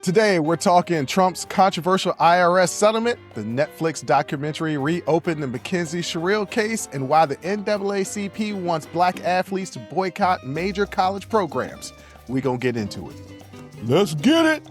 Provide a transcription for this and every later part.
Today, we're talking Trump's controversial IRS settlement, the Netflix documentary reopened the Mackenzie Shirilla case, and why the NAACP wants black athletes to boycott major college programs. We're going to get into it. Let's get it!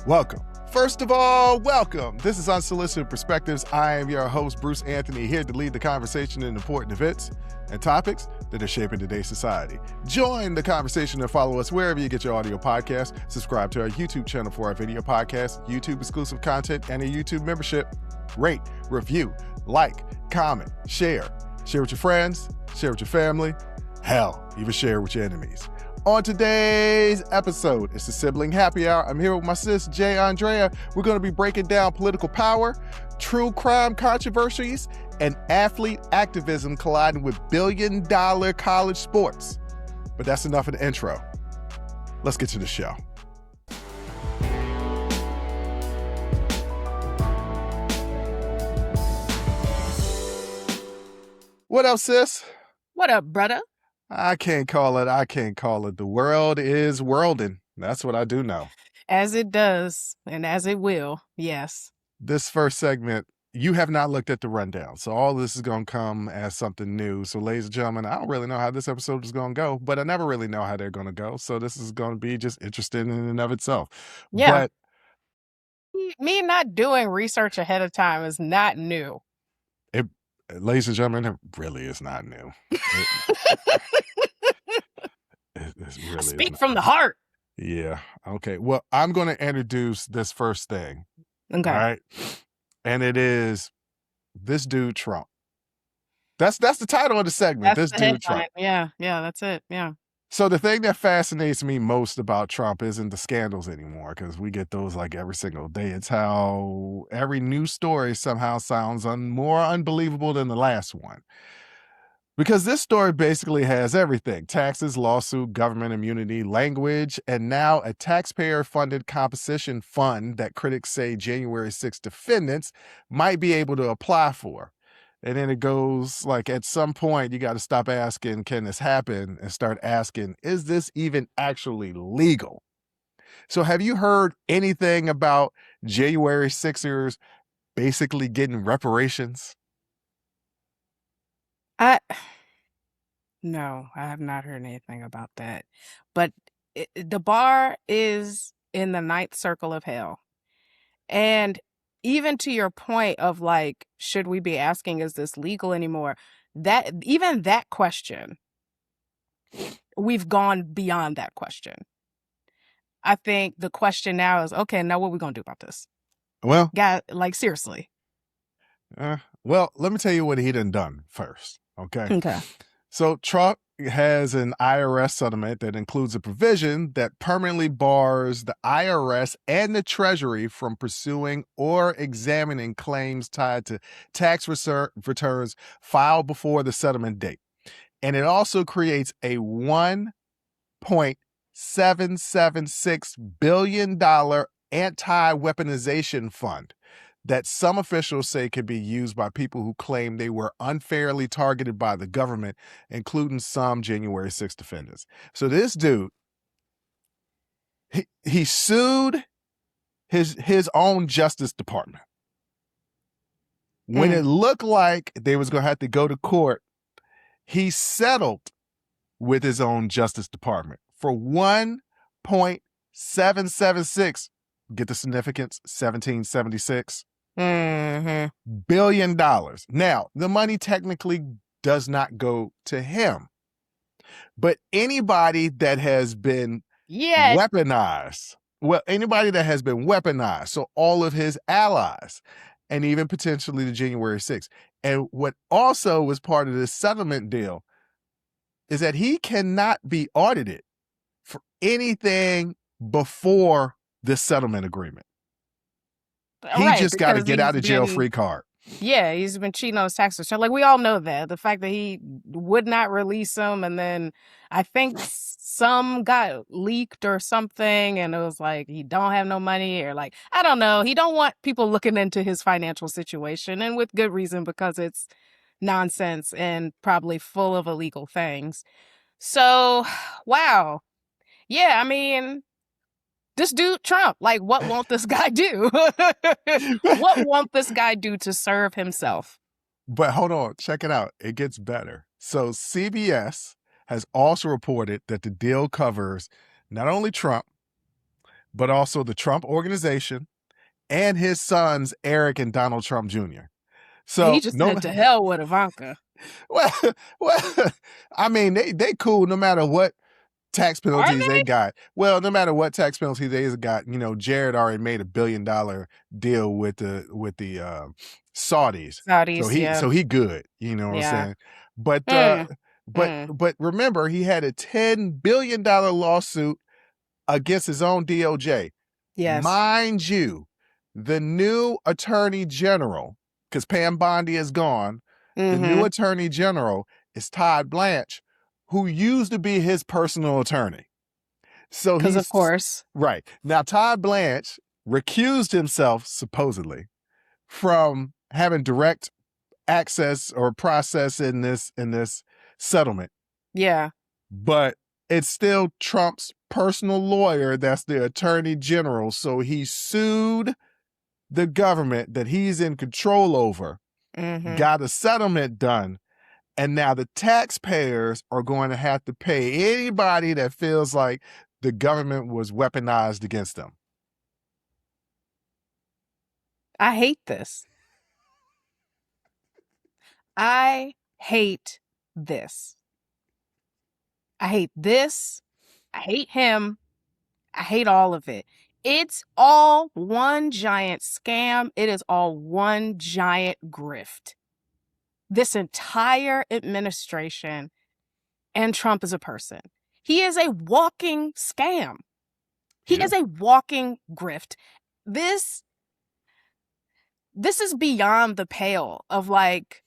Welcome. First of all, welcome. This is Unsolicited Perspectives. I am your host, Bruce Anthony, here to lead the conversation in important events and topics that are shaping today's society. Join the conversation and follow us wherever you get your audio podcasts. Subscribe to our YouTube channel for our video podcasts, YouTube exclusive content, and a YouTube membership. Rate, review, like, comment, share. Share with your friends, share with your family. Hell, even share with your enemies. On today's episode, it's the Sibling Happy Hour. I'm here with my sis, Aundrea. We're going to be breaking down political power, true crime controversies, and athlete activism colliding with billion-dollar college sports. But that's enough of the intro. Let's get to the show. What up, sis? What up, brother? I can't call it. The world is worlding. That's what I do know. As it does, and as it will, yes. This first segment, you have not looked at the rundown, so all this is going to come as something new. So, ladies and gentlemen, I don't really know how this episode is going to go, but I never really know how they're going to go. So this is going to be just interesting in and of itself. Yeah. But me not doing research ahead of time is not new. Ladies and gentlemen, it really is not new. It really Speak from the heart. Yeah. Okay. Well, I'm going to introduce this first thing. Okay. All right. And it is this dude Trump. That's the title of the segment. That's this dude Trump. Yeah. That's it. Yeah. So the thing that fascinates me most about Trump isn't the scandals anymore, because we get those like every single day. It's how every news story somehow sounds more unbelievable than the last one. Because this story basically has everything: taxes, lawsuit, government immunity, language, and now a taxpayer-funded composition fund that critics say January 6th defendants might be able to apply for. And then it goes like, at some point, you got to stop asking, can this happen? And start asking, is this even actually legal? So have you heard anything about January 6ers basically getting reparations? No, I have not heard anything about that. But the bar is in the ninth circle of hell. And even to your point of like, should we be asking, is this legal anymore? Even that question, we've gone beyond that question. I think the question now is, okay, now what are we going to do about this? Well, like seriously. Well, let me tell you what he done first. Okay. So Trump has an IRS settlement that includes a provision that permanently bars the IRS and the Treasury from pursuing or examining claims tied to tax returns filed before the settlement date. And it also creates a $1.776 billion anti-weaponization fund that some officials say could be used by people who claim they were unfairly targeted by the government, including some January 6th defendants. So this dude, he sued his own Justice Department. When it looked like they was going to have to go to court, he settled with his own Justice Department for $1.776, get the significance, 1776. Billion dollars. Now, the money technically does not go to him, but anybody that has been weaponized, so all of his allies, and even potentially the January 6th. And what also was part of this settlement deal is that he cannot be audited for anything before this settlement agreement. He just got to get out of jail free card. Yeah, he's been cheating on his tax return. Like, we all know that. The fact that he would not release them, and then I think some got leaked or something, and it was like he don't have no money, or like, I don't know. He don't want people looking into his financial situation, and with good reason, because it's nonsense and probably full of illegal things. So, wow. Yeah, I mean, this dude Trump, like, what won't this guy do? What won't this guy do to serve himself? But hold on, check it out. It gets better. So CBS has also reported that the deal covers not only Trump, but also the Trump Organization and his sons, Eric and Donald Trump Jr. He So just no, said to hell with Ivanka. well, I mean, they cool no matter what tax Are penalties they? they got. Well, no matter what tax penalties they got, Jared already made $1 billion deal with the Saudis. Saudis, yeah. So he good, you know what I'm Yeah. saying? But Mm. but remember, he had a $10 billion lawsuit against his own DOJ. Yes. Mind you, the new attorney general, because Pam Bondi is gone, the new attorney general is Todd Blanche, who used to be his personal attorney. So Because, of course. Right. Now, Todd Blanche recused himself, supposedly, from having direct access or process in this settlement. Yeah. But it's still Trump's personal lawyer that's the attorney general. So he sued the government that he's in control over, got a settlement done, and now the taxpayers are going to have to pay anybody that feels like the government was weaponized against them. I hate this. I hate this. I hate this. I hate him. I hate all of it. It's all one giant scam. It is all one giant grift. This entire administration and Trump as a person. He is a walking scam. He is a walking grift. This is beyond the pale of like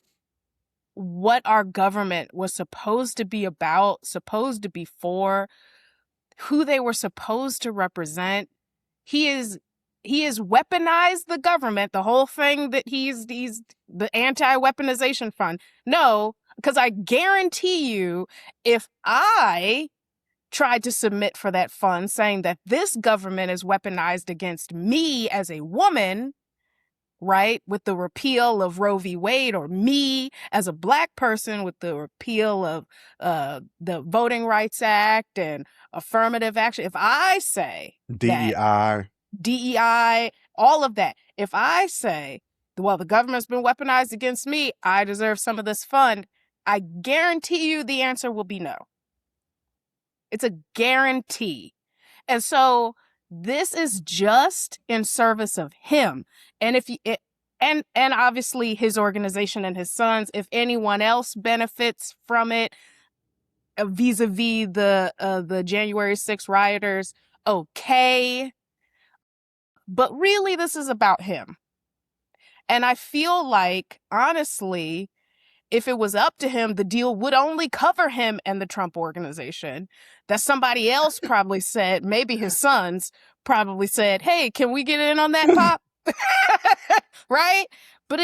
what our government was supposed to be about, supposed to be for, who they were supposed to represent. He is weaponized the government, the whole thing that he's the anti-weaponization fund. No, because I guarantee you, if I tried to submit for that fund saying that this government is weaponized against me as a woman, right, with the repeal of Roe v. Wade, or me as a Black person with the repeal of the Voting Rights Act and affirmative action, if I say DEI, all of that, if I say, well, the government's been weaponized against me, I deserve some of this fund, I guarantee you the answer will be no. It's a guarantee. And so this is just in service of him. And and obviously his organization and his sons, if anyone else benefits from it, vis-a-vis the January 6th rioters, okay. But really, this is about him. And I feel like, honestly, if it was up to him, the deal would only cover him and the Trump Organization. That somebody else probably said, maybe his sons probably said, hey, can we get in on that, Pop? Right? But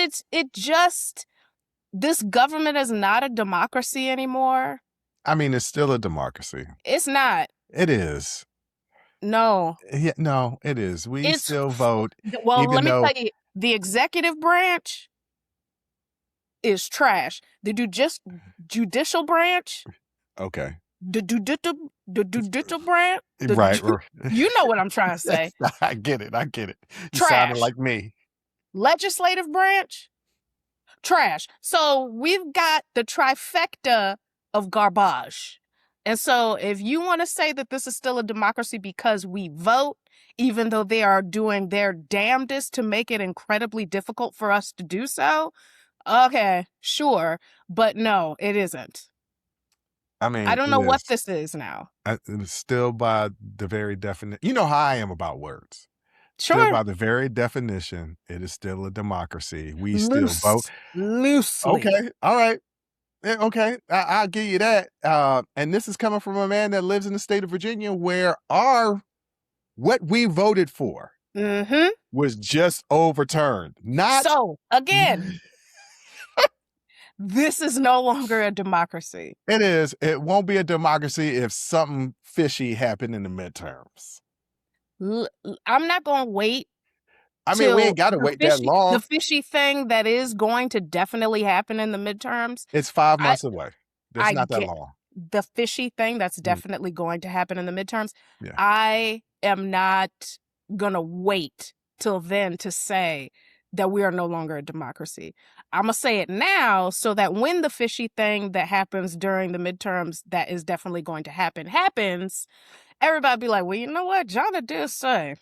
this government is not a democracy anymore. I mean, it's still a democracy. It's not. It is. No. Yeah, no, it is. We still vote. Well, let me tell you, the executive branch is trash. The judicial branch. Okay. The judicial branch. Right. You know what I'm trying to say. I get it. You Trash. sounded like me. Legislative branch. Trash. So we've got the trifecta of garbage. And so if you want to say that this is still a democracy because we vote, even though they are doing their damnedest to make it incredibly difficult for us to do so, okay, sure. But no, it isn't. I mean, I don't know what this is now. It's still by the very definition. You know how I am about words. Still, Sure. by the very definition, it is still a democracy. We still vote. Loosely. Okay, all right. Okay, I'll give you that. And this is coming from a man that lives in the state of Virginia, where what we voted for Mm-hmm. was just overturned. Not So, again, this is no longer a democracy. It is. It won't be a democracy if something fishy happened in the midterms. I'm not going to wait. I mean, we ain't got to wait that long. The fishy thing that is going to definitely happen in the midterms. It's 5 months away. That's not that long. The fishy thing that's definitely going to happen in the midterms. Yeah. I am not going to wait till then to say that we are no longer a democracy. I'm going to say it now so that when the fishy thing that happens during the midterms that is definitely going to happens, everybody be like, well, you know what? Jonna did say,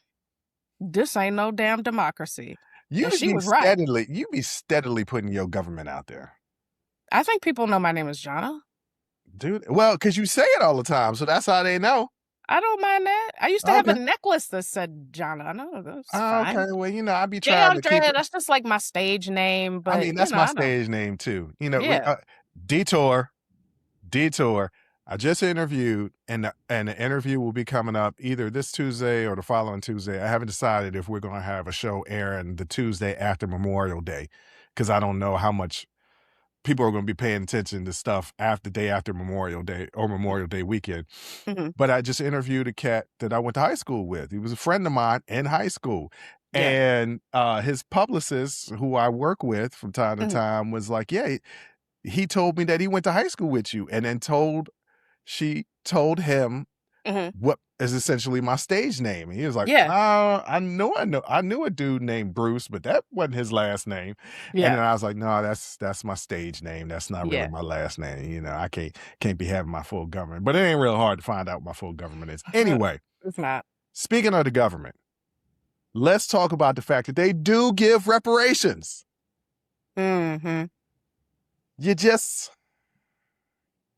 this ain't no damn democracy. She was right. You be steadily putting your government out there. I think people know my name is Jonna. Dude, well, because you say it all the time, so that's how they know. I don't mind that. I used to have a necklace that said Jonna. I know that's fine. Okay, well, I be trying to keep it. That's just like my stage name. But I mean, that's my stage name too. Yeah. Detour. I just interviewed, and the interview will be coming up either this Tuesday or the following Tuesday. I haven't decided if we're going to have a show airing the Tuesday after Memorial Day, because I don't know how much people are going to be paying attention to stuff after day after Memorial Day or Memorial Day weekend. Mm-hmm. But I just interviewed a cat that I went to high school with. He was a friend of mine in high school. Yeah. And his publicist, who I work with from time to time, was like, yeah, he told me that he went to high school with you, and then she told him what is essentially my stage name. And he was like, I knew a dude named Bruce, but that wasn't his last name. Yeah. And then I was like, no, that's my stage name. That's not really my last name. I can't be having my full government. But it ain't real hard to find out what my full government is. Anyway, it's not. Speaking of the government, let's talk about the fact that they do give reparations. Mm-hmm. You just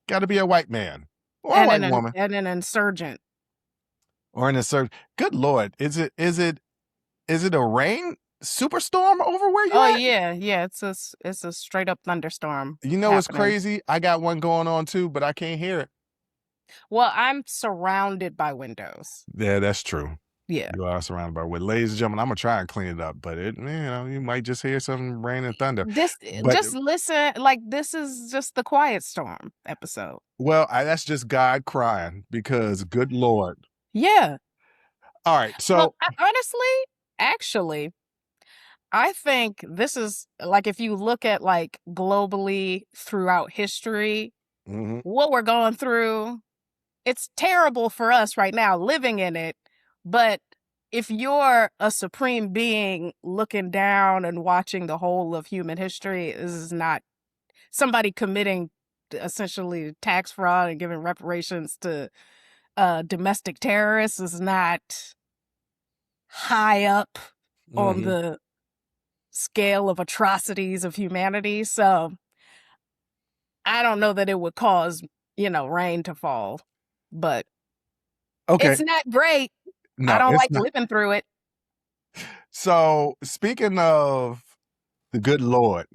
got to be a white man. Or a white woman. And an insurgent. Or an insurgent. Good Lord. Is it a rain superstorm over where you at? Oh, yeah. Yeah, it's a straight up thunderstorm. What's crazy? I got one going on too, but I can't hear it. Well, I'm surrounded by windows. Yeah, that's true. Yeah. You are surrounded by windows. Ladies and gentlemen, I'm going to try and clean it up, but you might just hear some rain and thunder. Just listen, like this is just the quiet storm episode. Well, that's just God crying because good Lord. Yeah. All right. So honestly, I think this is like, if you look at like globally throughout history, what we're going through, it's terrible for us right now living in it. But if you're a supreme being looking down and watching the whole of human history, this is not somebody committing essentially tax fraud and giving reparations to domestic terrorists is not high up on the scale of atrocities of humanity. So I don't know that it would cause, rain to fall, but it's not great. No, I don't like living through it. So speaking of the good Lord,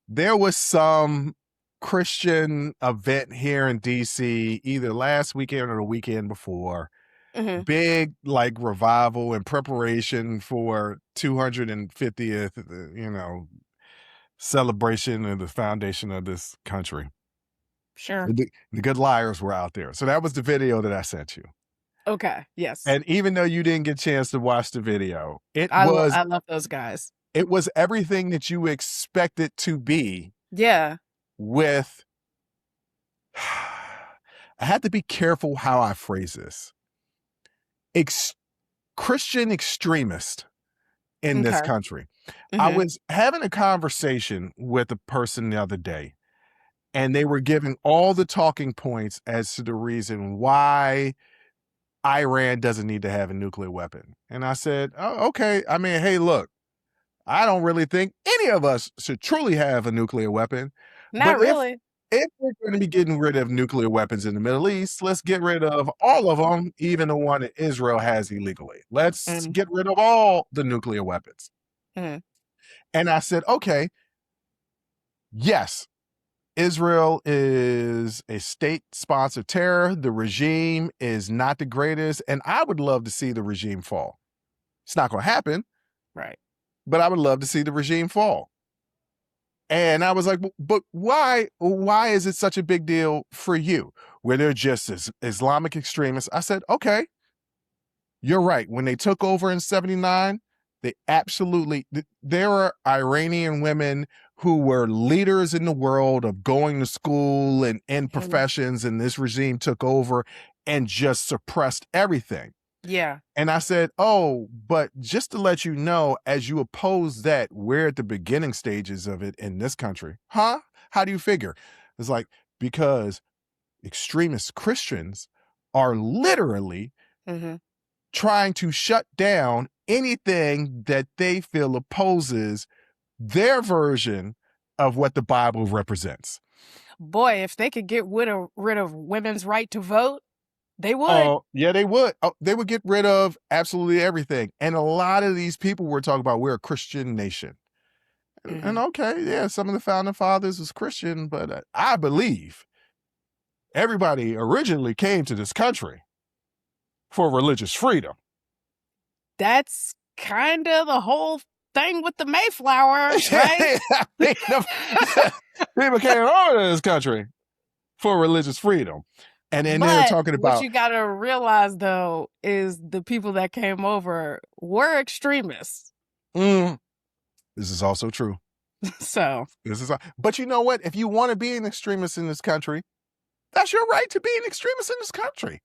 there was some Christian event here in DC either last weekend or the weekend before. Big revival in preparation for 250th, celebration of the foundation of this country. Sure. The good liars were out there. So that was the video that I sent you. Okay. Yes. And even though you didn't get a chance to watch the video, I love those guys. It was everything that you expect it to be. Yeah. With, I had to be careful how I phrase this. Christian extremist in this country. I was having a conversation with a person the other day, and they were giving all the talking points as to the reason why Iran doesn't need to have a nuclear weapon. And I said, oh, okay. I mean, hey, look, I don't really think any of us should truly have a nuclear weapon. Not really. if we're going to be getting rid of nuclear weapons in the Middle East, let's get rid of all of them, even the one that Israel has illegally. Let's get rid of all the nuclear weapons. Mm-hmm. And I said, okay, yes, Israel is a state-sponsored terror. The regime is not the greatest, and I would love to see the regime fall. It's not going to happen, Right? but I would love to see the regime fall. And I was like, but why is it such a big deal for you? Where they're just as Islamic extremists. I said, okay, you're right. When they took over in 79, they absolutely, there were Iranian women who were leaders in the world of going to school and in professions, and this regime took over and just suppressed everything. Yeah. And I said, oh, but just to let you know, as you oppose that, we're at the beginning stages of it in this country. Huh? How do you figure? It's like, because extremist Christians are literally trying to shut down anything that they feel opposes their version of what the Bible represents. Boy, if they could get rid of women's right to vote, they would. Oh, yeah, they would. Oh, they would get rid of absolutely everything. And a lot of these people we're talking about, we're a Christian nation. And okay, yeah, some of the founding fathers was Christian, but I believe everybody originally came to this country for religious freedom. That's kind of the whole thing with the Mayflower, right? People came over to this country for religious freedom. And then they were talking about, what you got to realize, though, is the people that came over were extremists. This is also true. So but you know what? If you want to be an extremist in this country, that's your right to be an extremist in this country.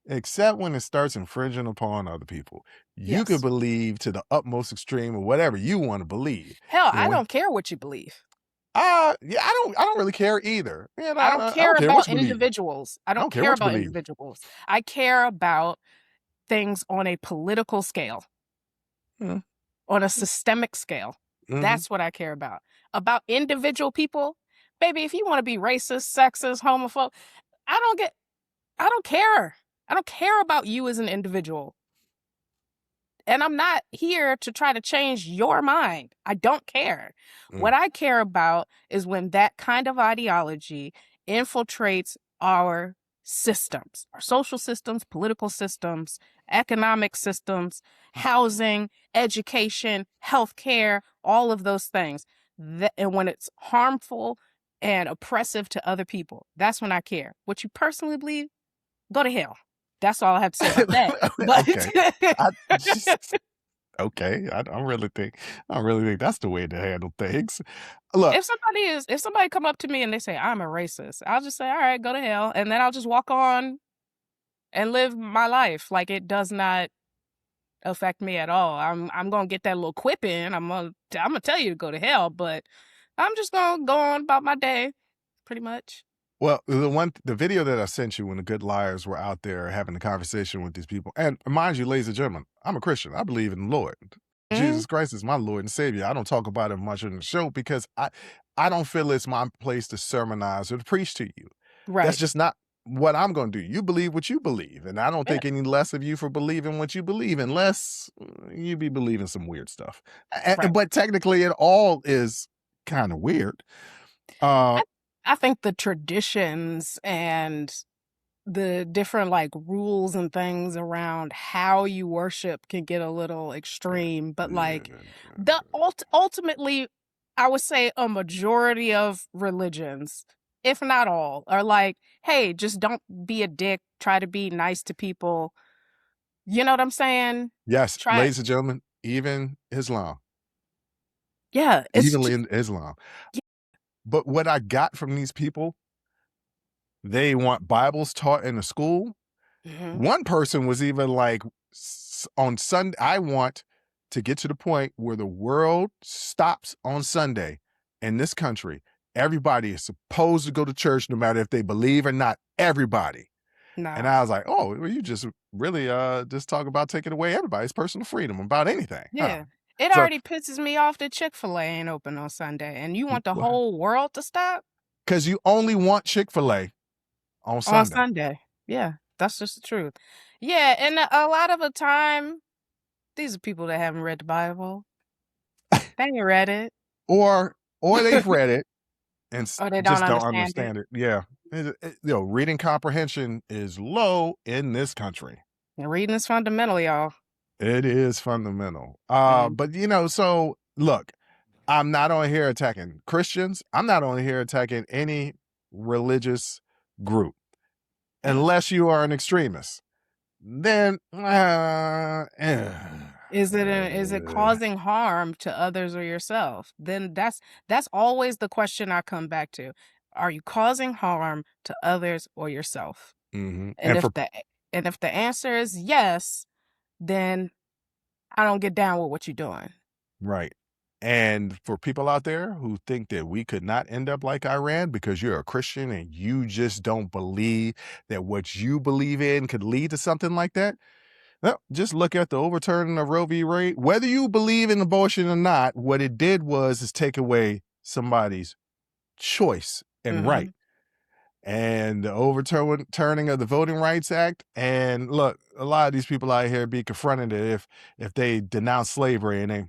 Except when it starts infringing upon other people. You could believe to the utmost extreme or whatever you want to believe. Hell, I don't care what you believe. Yeah, I don't really care either. Man, I don't care about individuals. I don't care about individuals. I care about things on a political scale, on a systemic scale. That's what I care about. About individual people, baby, if you want to be racist, sexist, homophobe, I don't care. I don't care about you as an individual. And I'm not here to try to change your mind. I don't care. What I care about is when that kind of ideology infiltrates our systems, our social systems, political systems, economic systems, housing, education, healthcare, all of those things. And when it's harmful and oppressive to other people, that's when I care. What you personally believe, go to hell. That's all I have to say about that. But okay, I don't really think that's the way to handle things. Look, if somebody come up to me and they say I'm a racist, I'll just say, all right, go to hell, and then I'll just walk on and live my life like it does not affect me at all. I'm gonna get that little quip in. I'm gonna tell you to go to hell, but I'm just gonna go on about my day, pretty much. Well, the video that I sent you when the good liars were out there having a conversation with these people, and mind you, ladies and gentlemen, I'm a Christian. I believe in the Lord. Jesus Christ is my Lord and Savior. I don't talk about it much in the show because I don't feel it's my place to sermonize or to preach to you. Right. That's just not what I'm going to do. You believe what you believe, and I don't think any less of you for believing what you believe, unless you be believing some weird stuff. But technically, it all is kind of weird. I think the traditions and the different like rules and things around how you worship can get a little extreme, but like ultimately, I would say a majority of religions, if not all, are like, hey, just don't be a dick. Try to be nice to people. You know what I'm saying? Yes, ladies and gentlemen, even Islam. Yeah, even in Islam. Yeah. But what I got from these people, they want Bibles taught in the school. One person was even like, on Sunday, I want to get to the point where the world stops on Sunday in this country. Everybody is supposed to go to church no matter if they believe or not. Everybody. No. And I was like, oh, well, you just really just talk about taking away everybody's personal freedom about anything. Yeah. It already pisses me off that Chick-fil-A ain't open on Sunday, and you want the whole world to stop? because you only want Chick-fil-A on On Sunday. Sunday. Yeah, that's just the truth. Yeah, and a lot of the time, these are people that haven't read the Bible. They ain't read it. Or they've read it and Or they don't just don't understand it. understand it. Yeah. Reading comprehension is low in this country. And reading is fundamental, y'all. It is fundamental. Mhm. But so look, I'm not on here attacking Christians. I'm not on here attacking any religious group. Unless you are an extremist. Then Is it causing harm to others or yourself? Then that's always the question I come back to. Are you causing harm to others or yourself? And And for if the answer is yes, then I don't get down with what you're doing. right. And for people out there who think that we could not end up like Iran because you're a Christian and you just don't believe that what you believe in could lead to something like that, well, just look at the overturning of Roe v. Wade. Whether you believe in abortion or not, what it did is take away somebody's choice and right. And the overturning of the Voting Rights Act. And look, a lot of these people out here be confronted if they denounce slavery, and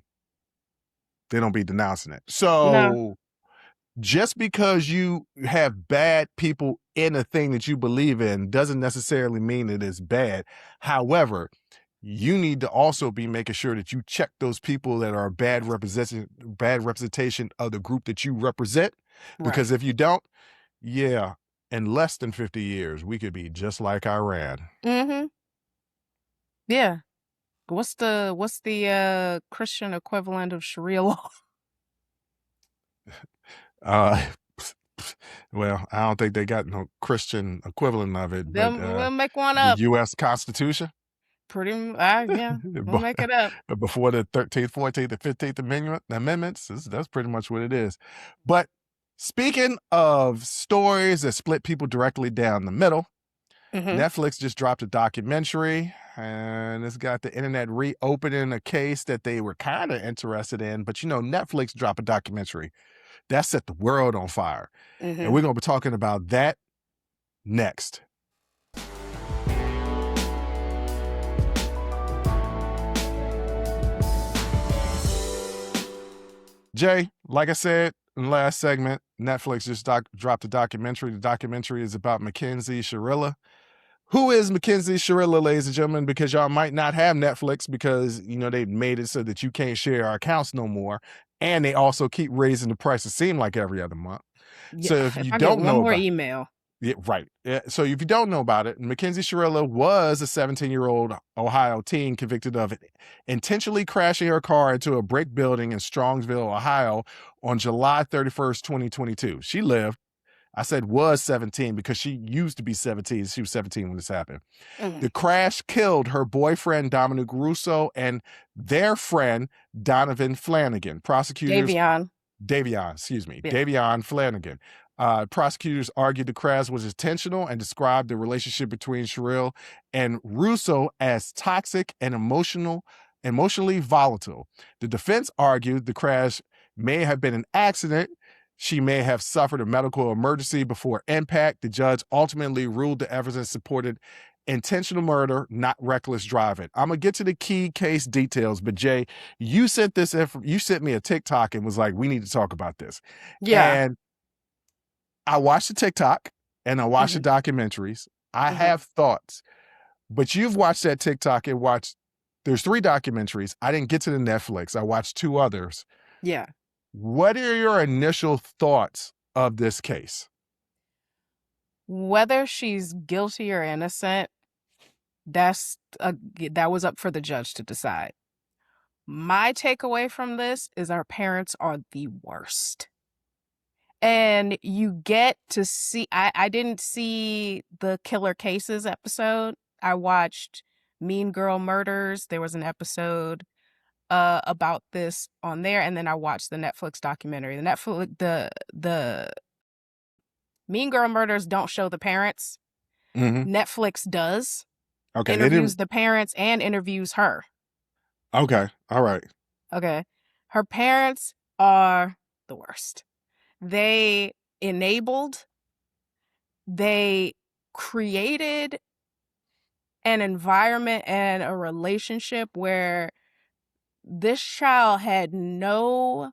they don't be denouncing it. No. So just because you have bad people in a thing that you believe in doesn't necessarily mean it is bad. However, you need to also be making sure that you check those people that are bad representation of the group that you represent. Because if you don't, in less than 50 years, we could be just like Iran. Mm-hmm. Yeah. What's the Christian equivalent of Sharia law? Well, I don't think they got no Christian equivalent of it, but We'll make one the up. U.S. Constitution. Yeah, we'll make it up. Before the 13th, 14th, and 15th amendments, that's pretty much what it is. But speaking of stories that split people directly down the middle, Netflix just dropped a documentary, and it's got the internet reopening a case that they were kind of interested in. But Netflix dropped a documentary that set the world on fire. And we're going to be talking about that next. Jay, like I said in the last segment, Netflix just dropped a documentary. The documentary is about Mackenzie Shirilla. Who is Mackenzie Shirilla, ladies and gentlemen? Because y'all might not have Netflix because, they made it so that you can't share our accounts no more. And they also keep raising the price, it seems like every other month. Yeah, So if you I don't get know one more about email. Yeah, right. So if you don't know about it, Mackenzie Shirilla was a 17-year-old Ohio teen convicted of intentionally crashing her car into a brick building in Strongsville, Ohio on July 31st, 2022. She lived. I said was 17 because she used to be 17. She was 17 when this happened. The crash killed her boyfriend, Dominic Russo, and their friend, Donovan Flanagan. Davion, Davion Flanagan. Prosecutors argued the crash was intentional and described the relationship between Shirilla and Russo as toxic and emotionally volatile. The defense argued the crash may have been an accident. She may have suffered a medical emergency before impact. The judge ultimately ruled the evidence supported intentional murder, not reckless driving. I'm gonna get to the key case details, but Jay, you sent me a TikTok and was like, we need to talk about this. Yeah. And I watched the TikTok and I watched the documentaries. I have thoughts, but you've watched that TikTok and there's 3 documentaries. I didn't get to the Netflix. I watched 2 others. Yeah. What are your initial thoughts of this case? Whether she's guilty or innocent, that was up for the judge to decide. My takeaway from this is our parents are the worst. And you get to see, I didn't see the Killer Cases episode. I watched Mean Girl Murders. There was an episode about this on there, and then I watched the Netflix documentary. The Mean Girl Murders don't show the parents. Netflix does. Okay, interviews the parents and interviews her. Okay, all right. Okay, her parents are the worst. They enabled, they created an environment and a relationship where this child had no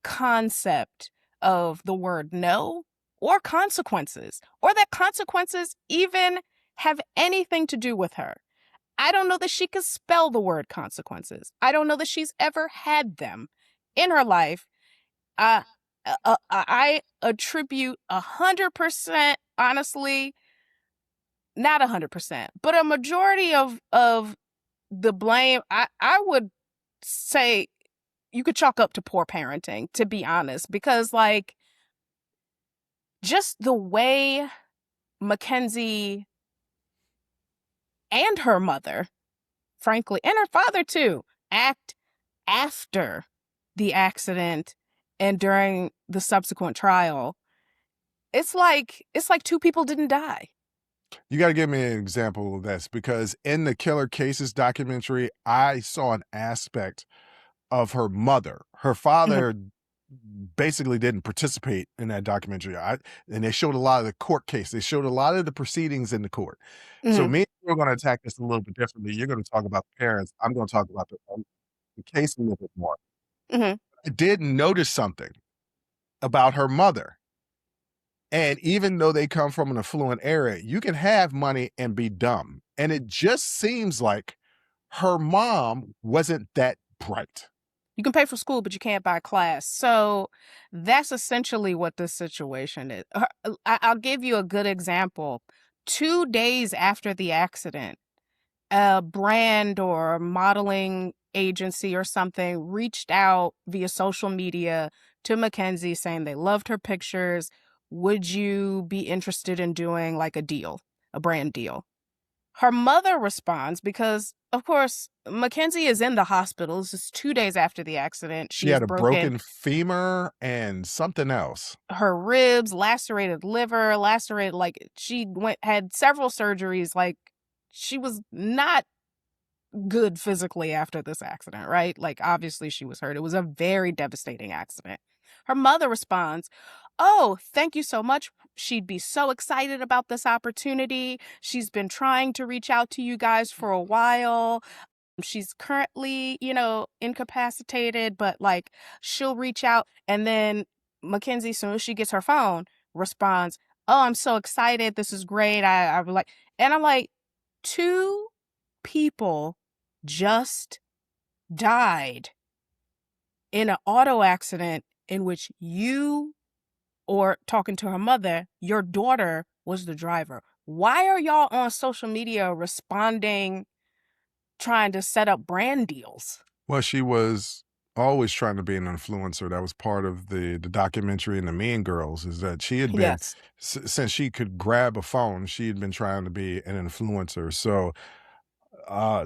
concept of the word no or consequences, or that consequences even have anything to do with her. I don't know that she could spell the word consequences. I don't know that she's ever had them in her life. I attribute 100%, honestly, not 100%, but a majority of the blame, I would say you could chalk up to poor parenting, to be honest, because like just the way Mackenzie and her mother, frankly, and her father too, act after the accident and during the subsequent trial, it's like two people didn't die. You got to give me an example of this, because in the Killer Cases documentary, I saw an aspect of her mother. Her father basically didn't participate in that documentary. And they showed a lot of the court case. They showed a lot of the proceedings in the court. So me and you are going to attack this a little bit differently. You're going to talk about the parents. I'm going to talk about the case a little bit more. I did notice something about her mother. And even though they come from an affluent area, you can have money and be dumb. And it just seems like her mom wasn't that bright. You can pay for school, but you can't buy class. So that's essentially what this situation is. I'll give you a good example. 2 days after the accident, a brand or modeling agency or something reached out via social media to Mackenzie saying they loved her pictures. Would you be interested in doing like a deal, a brand deal? Her mother responds because, of course, Mackenzie is in the hospital. This is 2 days after the accident. She had a broken femur and something else. Her ribs, lacerated liver, lacerated, like she had several surgeries. Like she was not good physically after this accident, right? Like obviously she was hurt. It was a very devastating accident. Her mother responds, "Oh, thank you so much. She'd be so excited about this opportunity. She's been trying to reach out to you guys for a while. She's currently, incapacitated, but like she'll reach out." And then Mackenzie, as soon as she gets her phone, responds, "Oh, I'm so excited. This is great. I would like," and I'm like, 2 people just died in an auto accident in which you, or talking to her mother, your daughter was the driver. Why are y'all on social media responding, trying to set up brand deals? Well, she was always trying to be an influencer. That was part of the documentary and the Mean Girls, is that she had been, since she could grab a phone, she had been trying to be an influencer. So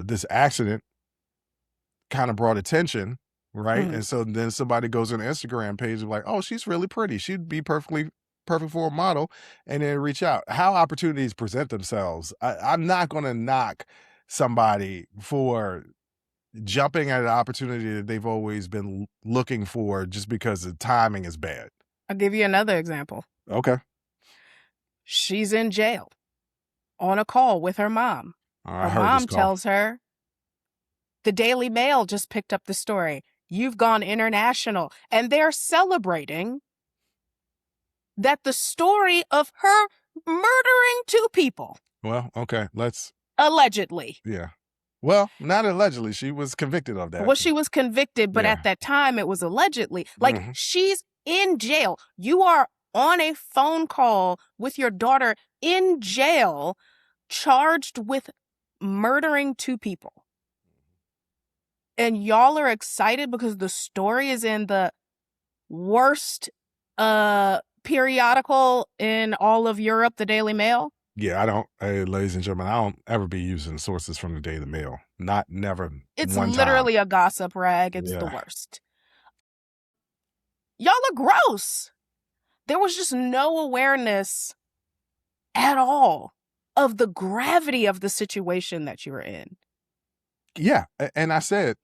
this accident kind of brought attention, right? And so then somebody goes on the Instagram page of like, oh, she's really pretty. She'd be perfect for a model, and then reach out. How opportunities present themselves. I'm not going to knock somebody for jumping at an opportunity that they've always been looking for just because the timing is bad. I'll give you another example. Okay. She's in jail on a call with her mom. Her mom tells her, the Daily Mail just picked up the story. You've gone international. And they're celebrating that the story of her murdering 2 people. Well, okay, allegedly. Yeah. Well, not allegedly. She was convicted of that. Well, she was convicted, but at that time it was allegedly. Like she's in jail. You are on a phone call with your daughter in jail, charged with murdering 2 people. And y'all are excited because the story is in the worst periodical in all of Europe, the Daily Mail. Yeah, ladies and gentlemen, I don't ever be using sources from the Daily Mail. Never. It's literally a gossip rag. It's the worst. Y'all are gross. There was just no awareness at all of the gravity of the situation that you were in. Yeah, and I said,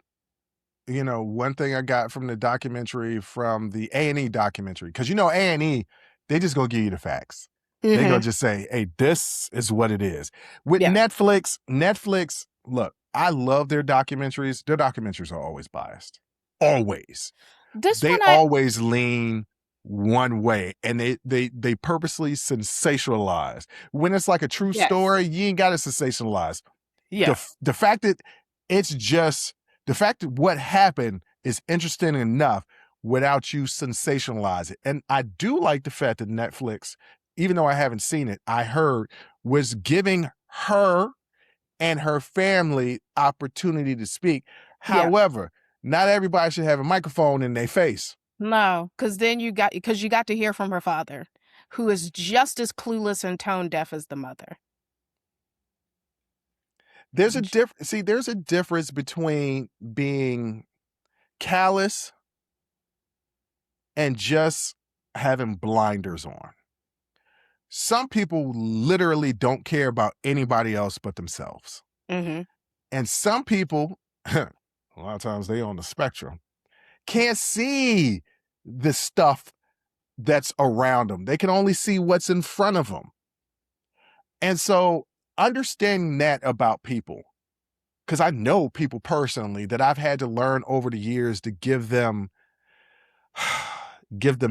one thing I got from the documentary, from the A&E documentary, because A&E they just gonna give you the facts. They Mm-hmm. gonna just say, hey, this is what it is. With Yeah. Netflix, look, I love their documentaries. Their documentaries are always biased. Always. This They one, always lean one way, and they purposely sensationalize. When it's like a true yes. story, you ain't gotta sensationalize. Yeah. The fact that it's just the fact that what happened is interesting enough without you sensationalize it. And I do like the fact that Netflix, even though I haven't seen it, I heard was giving her and her family opportunity to speak. Yeah. However, not everybody should have a microphone in their face. No, because then you got to hear from her father, who is just as clueless and tone deaf as the mother. There's a difference between being callous and just having blinders on. Some people literally don't care about anybody else but themselves. Mm-hmm. And some people, a lot of times they on the spectrum, can't see the stuff that's around them. They can only see what's in front of them. And so understanding that about people, because I know people personally that I've had to learn over the years to give them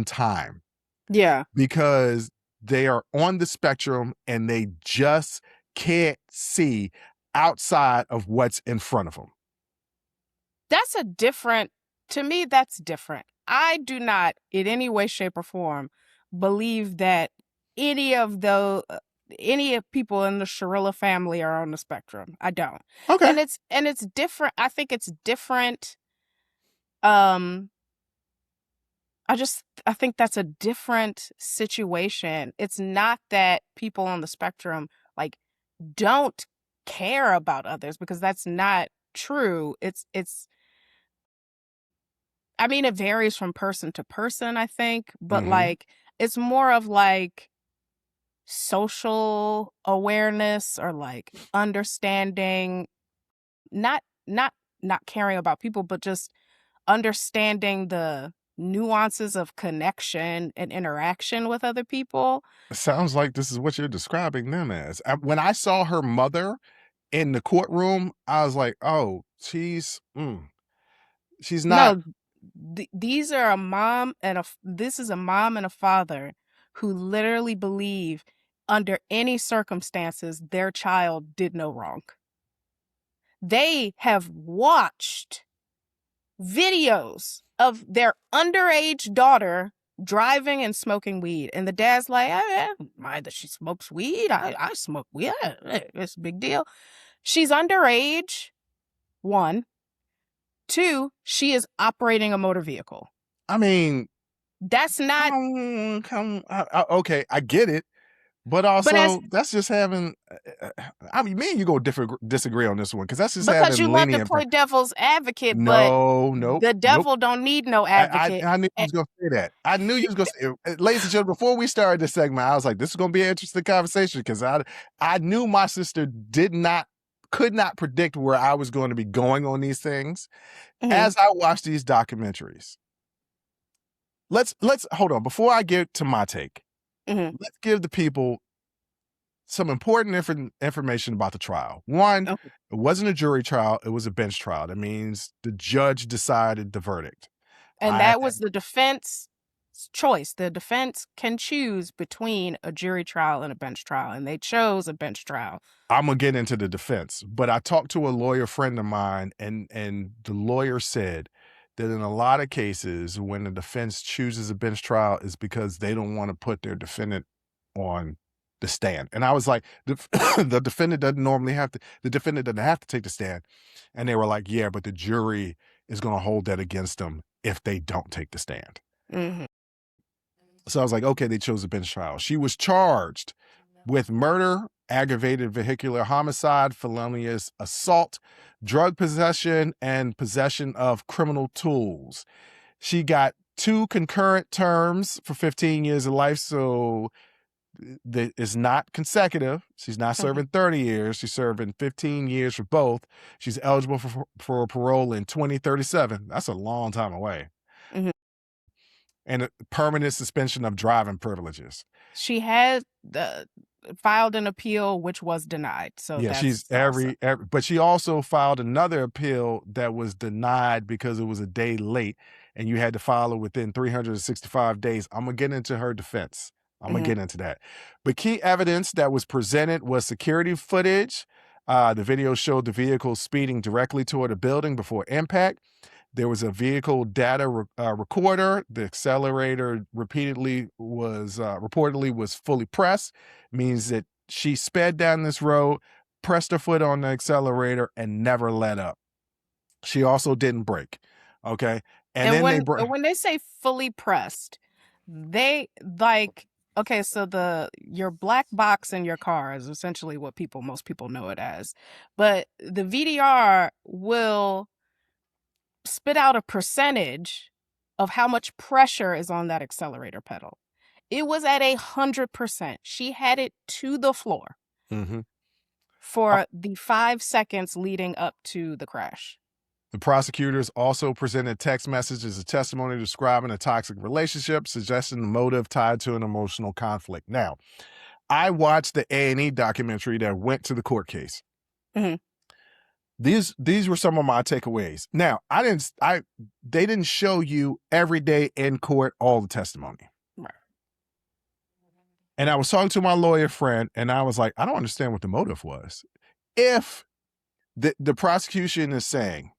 time. Yeah. Because they are on the spectrum and they just can't see outside of what's in front of them. To me, that's different. I do not, in any way, shape, or form, believe that any of people in the Shirilla family are on the spectrum. I don't. Okay. And it's different. I think it's different. I think that's a different situation. It's not that people on the spectrum like don't care about others, because that's not true. I mean, it varies from person to person, I think, but like it's more of like social awareness or like understanding, not caring about people, but just understanding the nuances of connection and interaction with other people. It sounds like this is what you're describing them as. When I saw her mother in the courtroom, I was like, oh, she's not. No, these are this is a mom and a father who literally believe under any circumstances their child did no wrong. They have watched videos of their underage daughter driving and smoking weed, and the dad's like, I don't mind that she smokes weed. I smoke weed. It's a big deal. She's underage, 1. 2, she is operating a motor vehicle. I mean, that's not. Okay, I get it. But also, that's just having. I mean, me and you go disagree on this one, because that's just having because you love to play devil's advocate. No, the devil don't need no advocate. I knew you was gonna say that. I knew you was gonna say it. Ladies and gentlemen, before we started this segment, I was like, this is gonna be an interesting conversation, because I knew my sister could not predict where I was going to be going on these things. As I watch these documentaries. Let's hold on before I get to my take. Let's give the people some important information about the trial. One, It wasn't a jury trial. It was a bench trial. That means the judge decided the verdict. And that was the defense choice. The defense can choose between a jury trial and a bench trial, and they chose a bench trial. I'm going to get into the defense, but I talked to a lawyer friend of mine, and the lawyer said that in a lot of cases, when the defense chooses a bench trial, is because they don't want to put their defendant on the stand. And I was like, the defendant doesn't have to take the stand. And they were like, yeah, but the jury is going to hold that against them if they don't take the stand. So I was like, okay, they chose a bench trial. She was charged with murder, aggravated vehicular homicide, felonious assault, drug possession, and possession of criminal tools. She got 2 concurrent terms for 15 years of life, so it's not consecutive. She's not serving 30 years. She's serving 15 years for both. She's eligible for parole in 2037. That's a long time away. and a permanent suspension of driving privileges. She had filed an appeal, which was denied. So Yeah, that's she's every, but she also filed another appeal that was denied because it was a day late, and you had to file it within 365 days. I'm gonna get into her defense. I'm gonna get into that. But key evidence that was presented was security footage. The video showed the vehicle speeding directly toward a building before impact. There was a vehicle data recorder. The accelerator reportedly was fully pressed, means that she sped down this road, pressed her foot on the accelerator, and never let up. She also didn't brake. Okay. And then when they say fully pressed, they okay, so your black box in your car is essentially what most people know it as. But the VDR will spit out a percentage of how much pressure is on that accelerator pedal. It was at 100%. She had it to the floor for the 5 seconds leading up to the crash. The prosecutors also presented text messages as a testimony describing a toxic relationship, suggesting the motive tied to an emotional conflict. Now, I watched the A&E documentary that went to the court case. These were some of my takeaways. Now, they didn't show you every day in court all the testimony. Right. And I was talking to my lawyer friend, and I was like, I don't understand what the motive was. If the prosecution is saying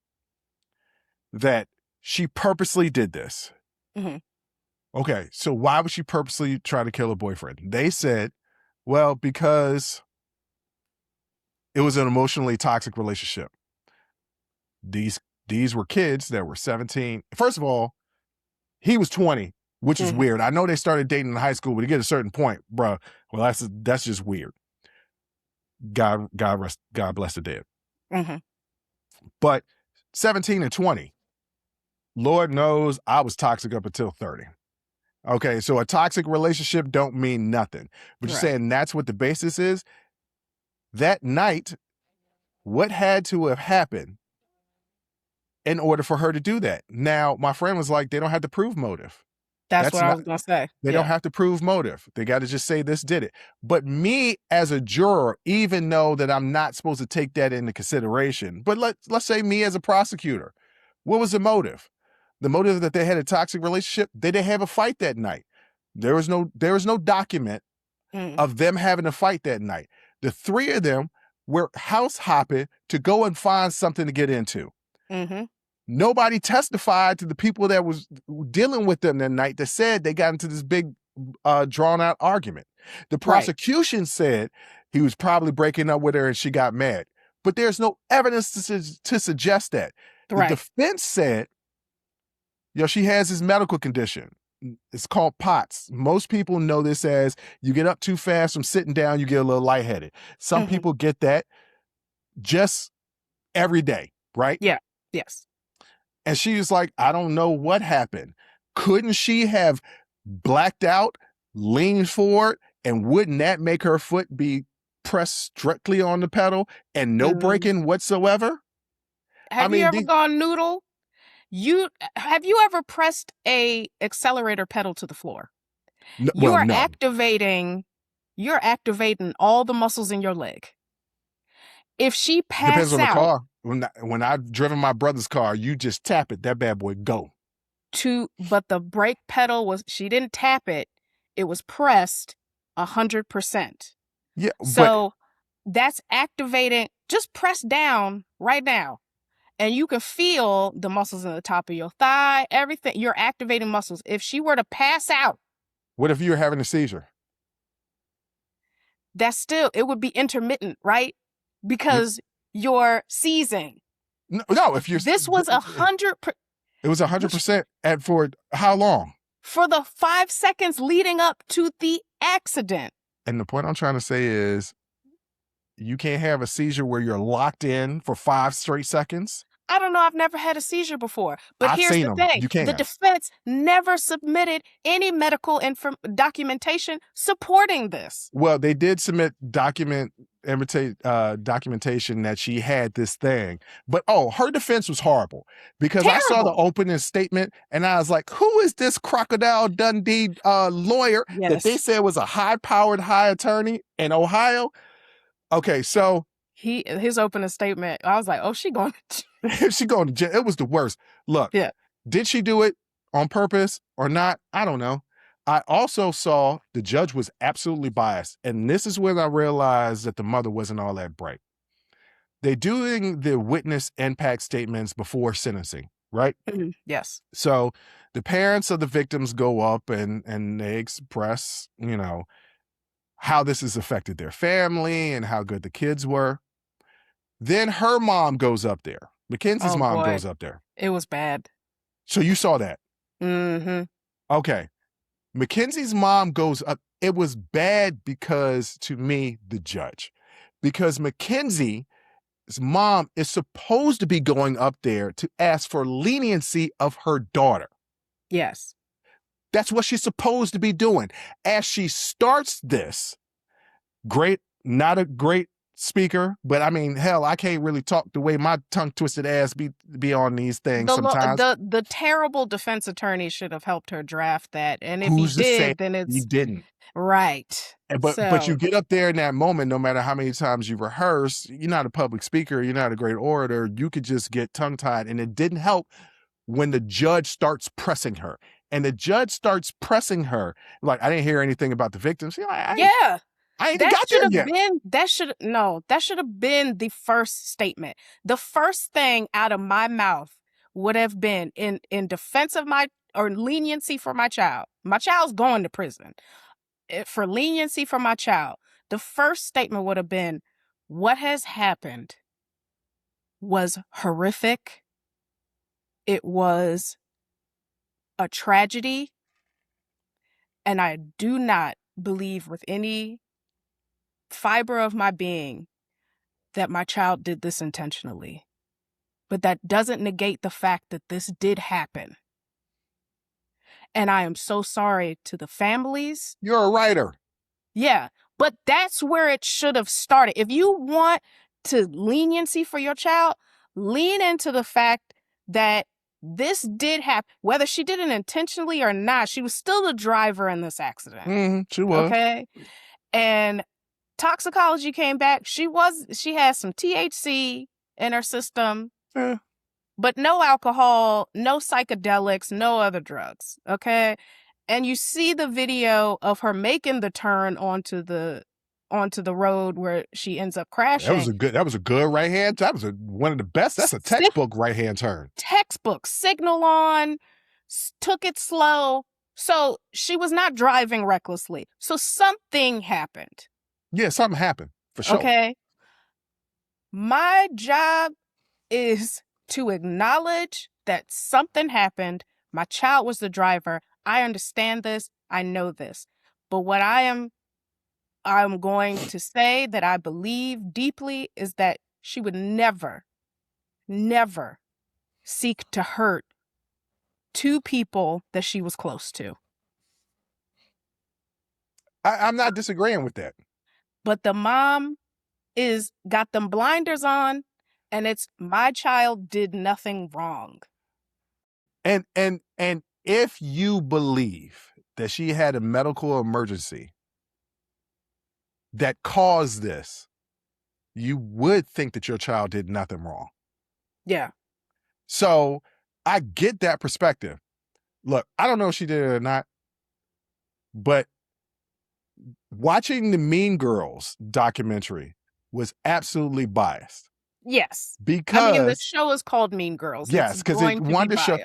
that she purposely did this, okay, so why would she purposely try to kill her boyfriend? They said, well, because it was an emotionally toxic relationship. These were kids that were 17. First of all, he was 20, which is weird. I know they started dating in high school, but to get a certain point, bro, well, that's just weird. God bless the dead. But 17 and 20, Lord knows I was toxic up until 30. Okay, so a toxic relationship don't mean nothing. But you're saying that's what the basis is? That night, what had to have happened in order for her to do that? Now, my friend was like, they don't have to prove motive. That's what I was going to say. They don't have to prove motive. They got to just say this did it. But me as a juror, even though that I'm not supposed to take that into consideration, but let's say me as a prosecutor, what was the motive? The motive that they had a toxic relationship, they didn't have a fight that night. There was no document of them having a fight that night. The three of them were house hopping to go and find something to get into. Nobody testified to the people that was dealing with them that night that said they got into this big drawn out argument. The prosecution said he was probably breaking up with her and she got mad, but there's no evidence to suggest that. The defense said, she has this medical condition. It's called POTS. Most people know this as you get up too fast from sitting down, you get a little lightheaded. Some people get that just every day, right? Yeah. Yes. And she was like, I don't know what happened. Couldn't she have blacked out, leaned forward, and wouldn't that make her foot be pressed strictly on the pedal and no braking whatsoever? Have you ever gone noodle? Have you ever pressed a accelerator pedal to the floor? No, you're no. activating all the muscles in your leg. If she passed Depends on out, the car. When I've driven my brother's car, you just tap it, that bad boy go. But the brake pedal she didn't tap it, it was pressed 100%. Yeah. So that's activating, just press down right now. And you can feel the muscles in the top of your thigh, everything. You're activating muscles. If she were to pass out. What if you're having a seizure? It would be intermittent, right? Because you're seizing. No, if you're. This was 100%. It was 100%. And for how long? For the 5 seconds leading up to the accident. And the point I'm trying to say is, you can't have a seizure where you're locked in for 5 straight seconds. I don't know. I've never had a seizure before. But I've here's seen the them. thing. You The can. defense never submitted any medical documentation supporting this. Well, they did submit documentation that she had this thing. But, her defense was horrible because I saw the Terrible. opening statement and I was like, who is this Crocodile Dundee lawyer that they Yes. said was a high-powered high attorney in Ohio? Okay, so His opening statement, I was like, oh, she going to she going to jail. It was the worst. Look, Yeah. did she do it on purpose or not? I don't know. I also saw the judge was absolutely biased. And this is when I realized that the mother wasn't all that bright. They're doing the witness impact statements before sentencing, right? Mhm. Yes. So the parents of the victims go up and they express, how this has affected their family and how good the kids were. Then her mom goes up there. Mackenzie's Oh, mom boy. goes up there. It was bad. So you saw that. Mm-hmm. Okay. Mackenzie's mom goes up. It was bad because, to me, the judge, because Mackenzie's mom is supposed to be going up there to ask for leniency of her daughter. Yes. That's what she's supposed to be doing. As she starts this, not a great speaker, but I mean, hell, I can't really talk the way my tongue twisted ass be on these things sometimes. The terrible defense attorney should have helped her draft that, and if Who's he to say did, then it's he didn't? Right. But you get up there in that moment, no matter how many times you rehearse, you're not a public speaker, you're not a great orator, you could just get tongue-tied. And it didn't help when the judge starts pressing her. And the judge starts pressing her, like, I didn't hear anything about the victims. I ain't got there yet. That should have been the first statement. The first thing out of my mouth would have been in defense of or leniency for my child. My child's going to prison. For leniency for my child, the first statement would have been, what has happened was horrific. It was a tragedy. And I do not believe with any fiber of my being that my child did this intentionally. But that doesn't negate the fact that this did happen. And I am so sorry to the families. You're a writer. Yeah, but that's where it should have started. If you want to leniency for your child, lean into the fact that this did happen. Whether she did it intentionally or not, she was still the driver in this accident. She was. Okay. And toxicology came back. She had some THC in her system. Yeah. But no alcohol, no psychedelics, no other drugs, okay? And you see the video of her making the turn onto the road where she ends up crashing. That was a good right hand. That was one of the best. That's a textbook right hand turn. Textbook. Signal on, took it slow. So she was not driving recklessly. So something happened. Yeah, something happened for sure. Okay. My job is to acknowledge that something happened. My child was the driver. I understand this. I know this. But what I'm going to say that I believe deeply is that she would never, never seek to hurt two people that she was close to. I'm not disagreeing with that. But the mom got them blinders on, and it's my child did nothing wrong. And if you believe that she had a medical emergency that caused this, you would think that your child did nothing wrong. Yeah. So I get that perspective. Look, I don't know if she did it or not, but watching the Mean Girls documentary was absolutely biased. Yes. Because the show is called Mean Girls. Yes, because it wanted to show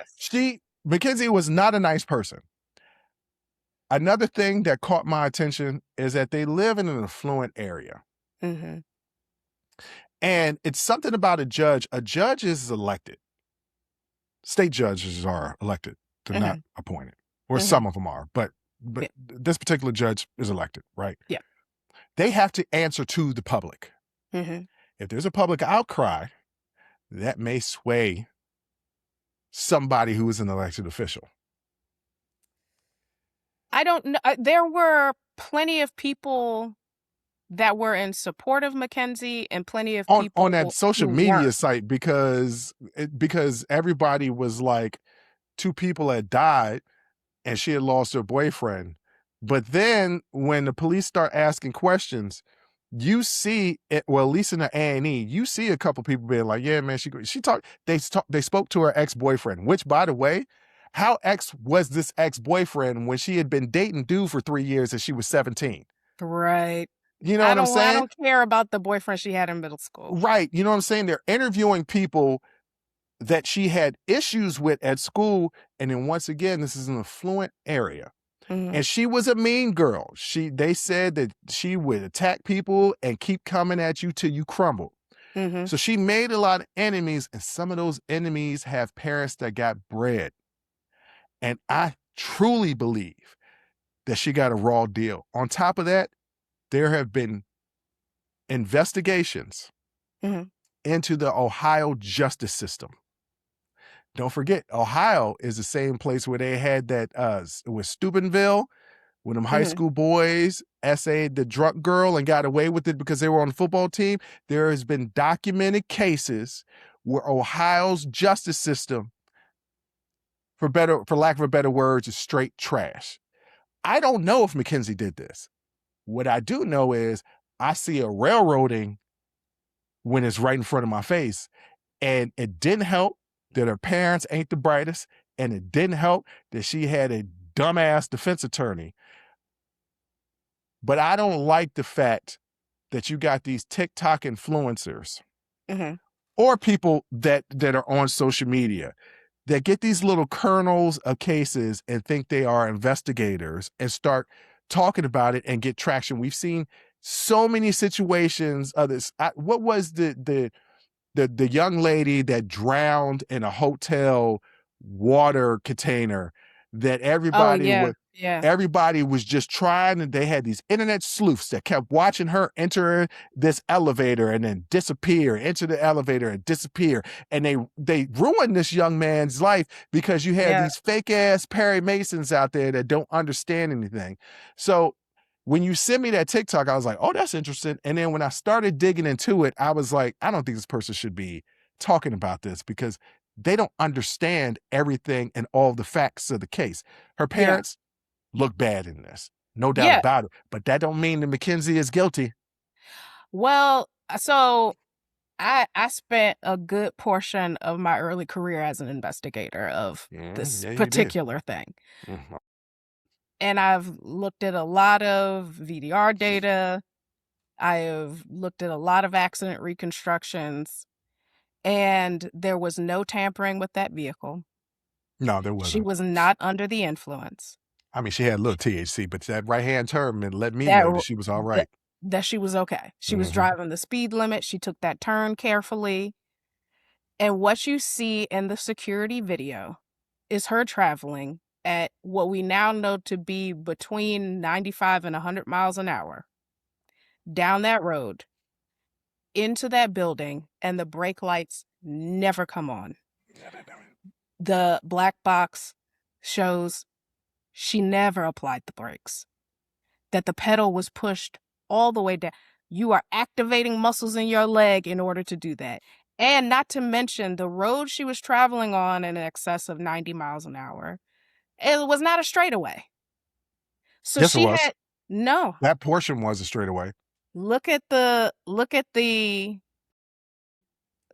Mackenzie was not a nice person. Another thing that caught my attention is that they live in an affluent area. Mm-hmm. And it's something about a judge. A judge is elected. State judges are elected. They're not appointed. Or some of them are. But this particular judge is elected, right? Yeah. They have to answer to the public. Mm-hmm. If there's a public outcry, that may sway somebody who is an elected official. I don't know. There were plenty of people that were in support of Mackenzie and plenty of people on that social who media weren't. site because everybody was like, 2 people had died and she had lost her boyfriend. But then when the police start asking questions, you see it, well, at least in the A&E, you see a couple people being like, yeah, man, they spoke to her ex-boyfriend, which, by the way, how ex was this ex-boyfriend when she had been dating dude for 3 years and she was 17? Right. You know what I'm saying? I don't care about the boyfriend she had in middle school. Right. You know what I'm saying? They're interviewing people that she had issues with at school. And then once again, this is an affluent area. Mhm. And she was a mean girl. They said that she would attack people and keep coming at you till you crumbled. Mhm. So she made a lot of enemies, and some of those enemies have parents that got bread. And I truly believe that she got a raw deal. On top of that, there have been investigations Mhm. into the Ohio justice system. Don't forget, Ohio is the same place where they had that it was Steubenville, when them high Mhm. school boys essayed the drunk girl and got away with it because they were on the football team. There has been documented cases where Ohio's justice system, for lack of a better word, is straight trash. I don't know if Mackenzie did this. What I do know is I see a railroading when it's right in front of my face, and it didn't help that her parents ain't the brightest, and it didn't help that she had a dumbass defense attorney. But I don't like the fact that you got these TikTok influencers Mhm. or people that are on social media that get these little kernels of cases and think they are investigators and start talking about it and get traction. We've seen so many situations of this. What was the young lady that drowned in a hotel water container that Oh, yeah. Yeah. everybody was just trying, and they had these internet sleuths that kept watching her enter this elevator and then disappear, enter the elevator and disappear. And they ruined this young man's life because you had Yeah. these fake ass Perry Masons out there that don't understand anything. So when you sent me that TikTok, I was like, oh, that's interesting. And then when I started digging into it, I was like, I don't think this person should be talking about this because they don't understand everything and all the facts of the case. Her Yeah. parents look bad in this, no doubt Yeah. about it. But that don't mean that Mackenzie is guilty. Well, so I spent a good portion of my early career as an investigator of this Yeah, you did. particular thing. Mhm. And I've looked at a lot of VDR data. I have looked at a lot of accident reconstructions, and there was no tampering with that vehicle. No, there She wasn't. was not under the influence. I mean, she had a little THC, but that right-hand turn and let me That know that r- she was all that, right. that she was okay. She was Mhm. driving the speed limit. She took that turn carefully. And what you see in the security video is her traveling at what we now know to be between 95 and 100 miles an hour down that road into that building, and the brake lights never come on. The black box shows she never applied the brakes, that the pedal was pushed all the way down. You are activating muscles in your leg in order to do that. And not to mention the road she was traveling on in excess of 90 miles an hour. It was not a straightaway. So Yes, it she was. had no. That portion was a straightaway. Look at the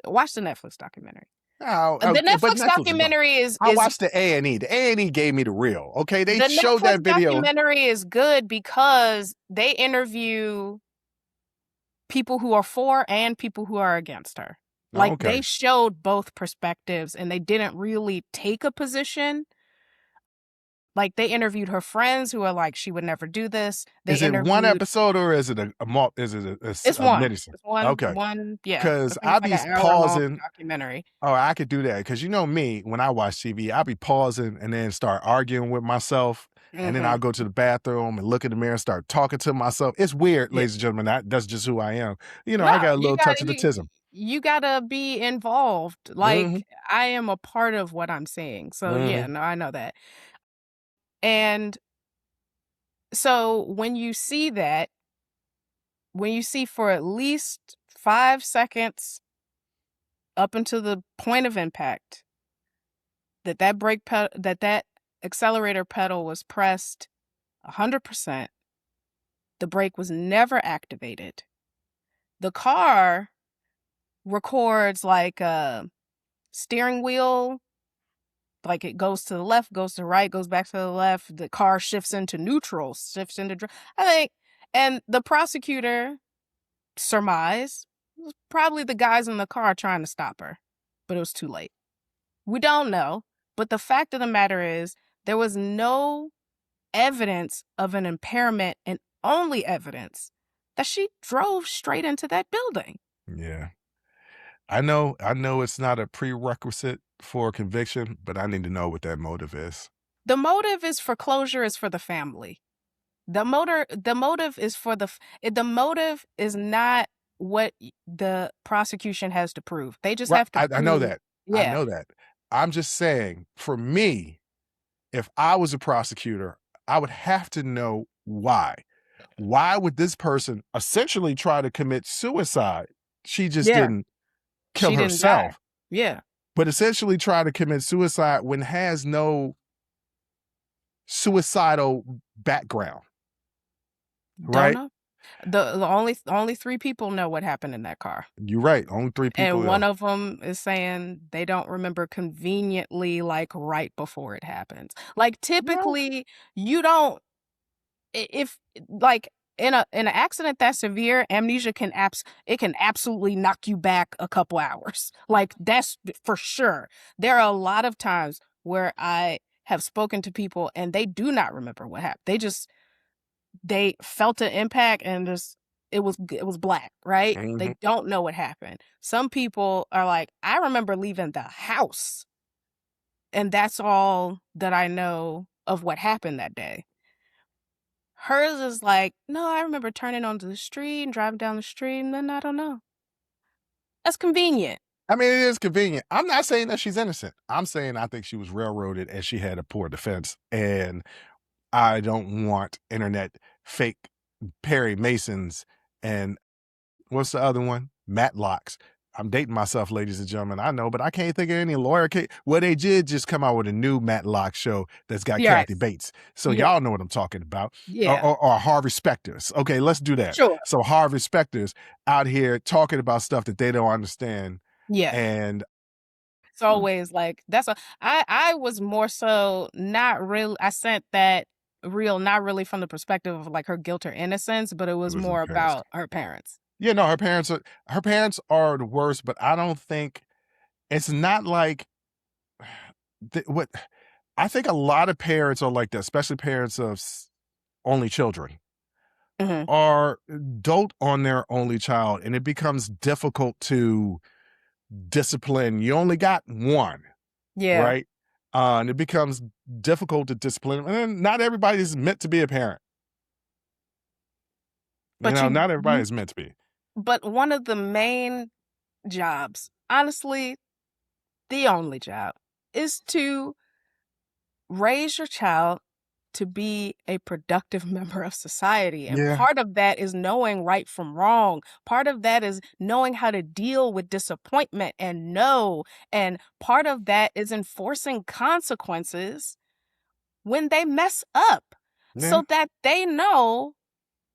watch the Netflix documentary. Oh, The okay, but Netflix Netflix is good. documentary is I watched the A&E. The A&E gave me the real. Okay, they the showed that Netflix video. documentary is good because they interview people who are for and people who are against her. Like Okay. they showed both perspectives and they didn't really take a position. Like they interviewed her friends who are like, she would never do this. They Is it one interviewed. episode or is it is it It's a one. mini? It's one. Okay. One. Yeah. Because I think I it's like be an hour-long pausing. documentary. Oh, I could do that. Because you know me, when I watch TV, I be pausing and then start arguing with myself. And then I'll go to the bathroom and look in the mirror and start talking to myself. It's weird, Yeah. ladies and gentlemen. That's just who I am. You know, No, I got a you little got touch of autism. you gotta be involved. Like, Mm-hmm. I am a part of what I'm seeing. So yeah, Mm-hmm. no, I know that. And so when you see that, when you see for at least 5 seconds up until the point of impact that accelerator pedal was pressed 100%, the brake was never activated. The car records like a steering wheel, like it goes to the left, goes to the right, goes back to the left. The car shifts into neutral, shifts into I think, and the prosecutor surmise it was probably the guys in the car trying to stop her, but it was too late. We don't know, but the fact of the matter is there was no evidence of an impairment and only evidence that she drove straight into that building. Yeah. I know it's not a prerequisite for conviction, but I need to know what that motive is. The motive is for closure, is for the family. The motive is for the motive is not what the prosecution has to prove. They just Right. have to I know prove, that. I yeah, know that. I'm just saying, for me, if I was a prosecutor, I would have to know why. Why would this person essentially try to commit suicide? She just yeah, didn't kill she didn't die. herself, Yeah, but essentially try to commit suicide when has no suicidal background, don't right? know. The only three people know what happened in that car. You're right. Only three people And know. one of them is saying they don't remember conveniently, like, right before it happens. Like, Well, typically, you don't if like, in an accident that severe, amnesia can absolutely knock you back a couple hours. Like, that's for sure. There are a lot of times where I have spoken to people and they do not remember what happened. They felt an impact and just it was black, right? They mhm. don't know what happened. Some people are like, I remember leaving the house, and that's all that I know of what happened that day. Hers is like, no, I remember turning onto the street and driving down the street, and then I don't know. That's convenient. I mean, it is convenient. I'm not saying that she's innocent. I'm saying I think she was railroaded and she had a poor defense. And I don't want internet fake Perry Masons and what's the other one? Matlocks. I'm dating myself, ladies and gentlemen. I know, but I can't think of any lawyer case. Well, they did just come out with a new Matlock show that's got Kathy Yes. Bates. So Yeah. y'all know what I'm talking about. Yeah. Or Harvey Specters. Okay, let's do that. Sure. So Harvey Specters out here talking about stuff that they don't understand. Yeah. And It's always like I was more so not really. I sent that reel not really from the perspective of like her guilt or innocence, but it it was was her more parents. about her parents. Yeah, no, her parents are the worst, but I don't think it's not like what I think a lot of parents are like that, especially parents of only children, Hmm. are dote on their only child, and it becomes difficult to discipline. You only got one, Yeah, right? And it becomes difficult to discipline. And not everybody is meant to be a parent. but Not everybody is meant to be. but one of the main jobs, honestly, the only job, is to raise your child to be a productive member of society. And Yeah, part of that is knowing right from wrong. Part of that is knowing how to deal with disappointment and no. And part of that is enforcing consequences when they mess up yeah. so that they know,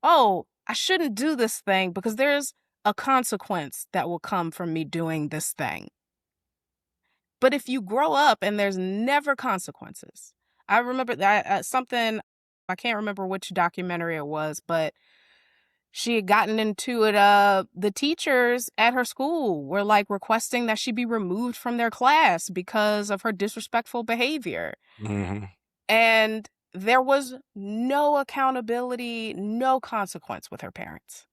oh, I shouldn't do this thing because there's a consequence that will come from me doing this thing. But if you grow up and there's never consequences, I remember that something, I can't remember which documentary it was, but she had gotten into it. The teachers at her school were like requesting that she be removed from their class because of her disrespectful behavior. Hmm. And there was no accountability, no consequence with her parents.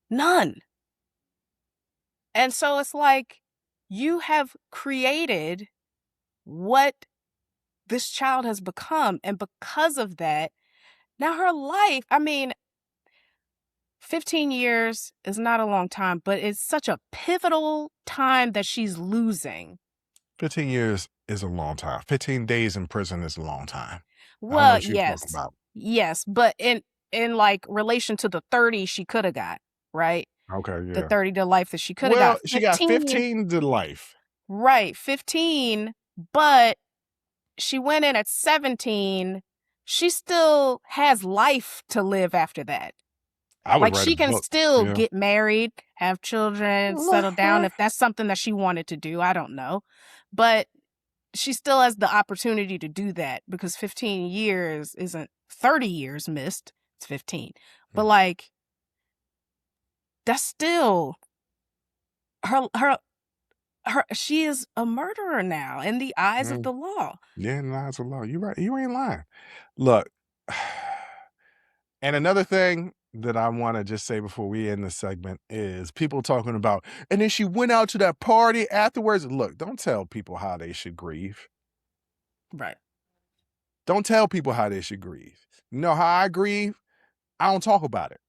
None. And so it's like you have created what this child has become. And because of that, now her life, I mean, 15 years is not a long time, but it's such a pivotal time that she's losing. 15 years is a long time. 15 days in prison is a long time. I don't know Well, what you're talking yes. about. Yes, but in like relation to the 30 she could have got, right? Okay, The yeah. 30 to life that she could have Well, got. she got 15 to life. Right, 15, but she went in at 17. She still has life to live after that. I would Like, write she a can book. still Yeah. get married, have children, settle down if that's something that she wanted to do. I don't know. But she still has the opportunity to do that because 15 years isn't 30 years missed. It's 15. But like, that's still her she is a murderer now in the eyes of the law. Yeah, in the eyes of the law. You're right. You ain't lying. Look, and another thing that I want to just say before we end this segment is people talking about, and then she went out to that party afterwards. Look, don't tell people how they should grieve. Right. Don't tell people how they should grieve. You know how I grieve? I don't talk about it.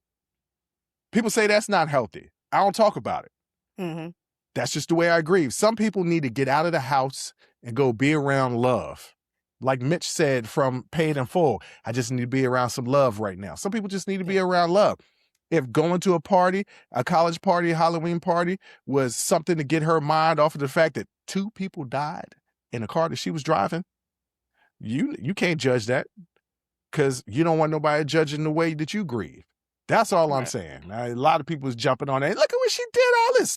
People say that's not healthy. I don't talk about it. Mm-hmm. That's just the way I grieve. Some people need to get out of the house and go be around love. Like Mitch said from Paid in Full, I just need to be around some love right now. Some people just need to be around love. If going to a party, a college party, a Halloween party, was something to get her mind off of the fact that 2 people died in a car that she was driving, you can't judge that because you don't want nobody judging the way that you grieve. That's all I'm saying. Now, a lot of people is jumping on that. Look at what she did, all this.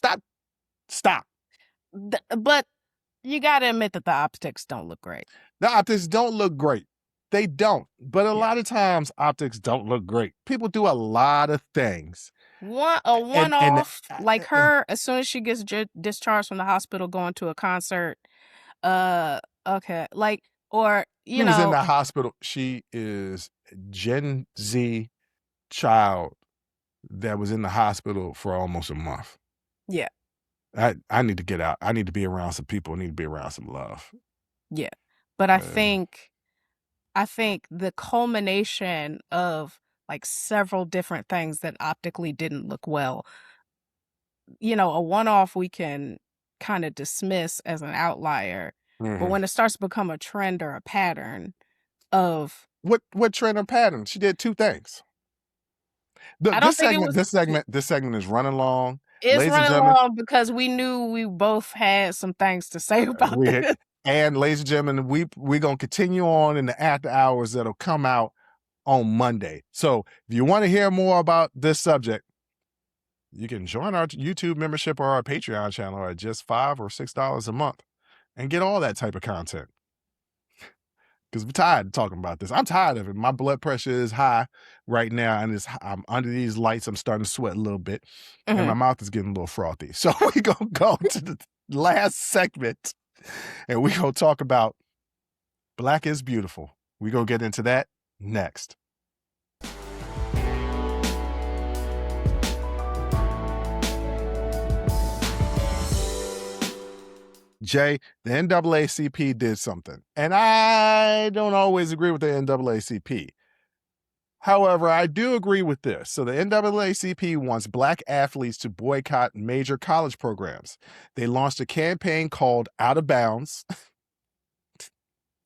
Stop. But you got to admit that the optics don't look great. The optics don't look great. They don't. But a lot of times, optics don't look great. People do a lot of things. One-off, like her, as soon as she gets discharged from the hospital, going to a concert. Okay. Like, or, you know. She was in the hospital. She is a Gen Z child that was in the hospital for almost a month. Yeah. I need to get out. I need to be around some people. I need to be around some love. Yeah. But I think the culmination of like several different things that optically didn't look well, you know, a one-off we can kind of dismiss as an outlier. But when it starts to become a trend or a pattern of what trend or pattern? She did 2 things. This segment is running long. It's running long because we knew we both had some things to say about this. And ladies and gentlemen, we're going to continue on in the after hours that'll come out on Monday. So if you want to hear more about this subject, you can join our YouTube membership or our Patreon channel at just $5 or $6 a month and get all that type of content. Because we're tired of talking about this. I'm tired of it. My blood pressure is high right now, and I'm under these lights. I'm starting to sweat a little bit, and my mouth is getting a little frothy. So we're going to go to the last segment, and we're going to talk about Black is Beautiful. We're going to get into that next. Jay, the NAACP did something, and I don't always agree with the NAACP. However, I do agree with this. So the NAACP wants Black athletes to boycott major college programs. They launched a campaign called Out of Bounds.